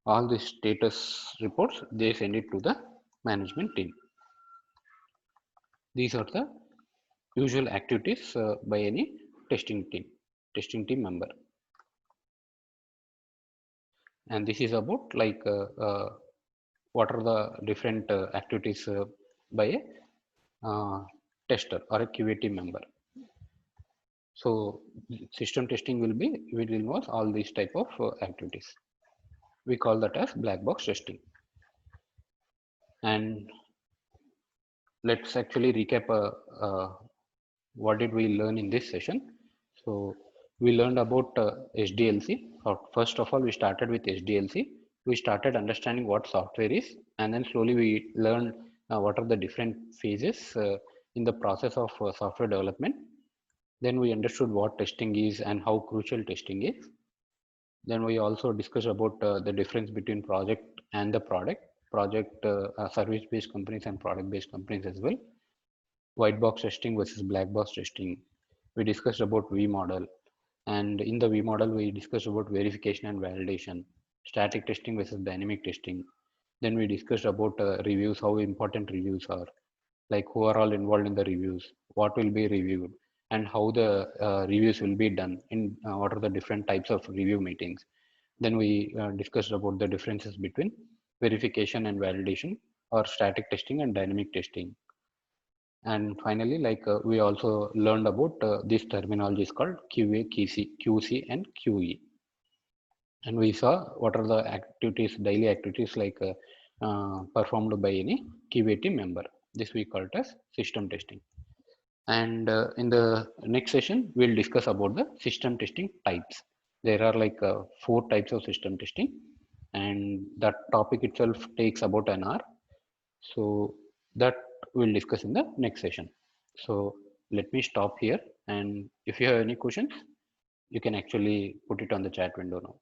All these status reports they send it to the management team. These are the usual activities by any testing team member. And this is about like what are the different activities by a tester or a QA team member. So system testing will involve all these type of activities. We call that as black box testing. And let's actually recap what did we learn in this session. So we learned about SDLC. First of all, we started with SDLC. We started understanding what software is, and then slowly we learned what are the different phases in the process of software development. Then we understood what testing is and how crucial testing is. Then we also discussed about the difference between project and the product, service-based companies and product-based companies as well. White box testing versus black box testing. We discussed about V model, and in the V model, we discussed about verification and validation, static testing versus dynamic testing. Then we discussed about reviews, how important reviews are, like who are all involved in the reviews, what will be reviewed, and how the reviews will be done in what are the different types of review meetings. Then we discussed about the differences between verification and validation, or static testing and dynamic testing. And finally, we also learned about these terminologies called QA, QC, and QE. And we saw what are the activities, daily activities performed by any QA team member. This we call it as system testing. And in the next session, we'll discuss about the system testing types. There are 4 types of system testing, and that topic itself takes about an hour. So that we'll discuss in the next session. So let me stop here, and if you have any questions, you can actually put it on the chat window now.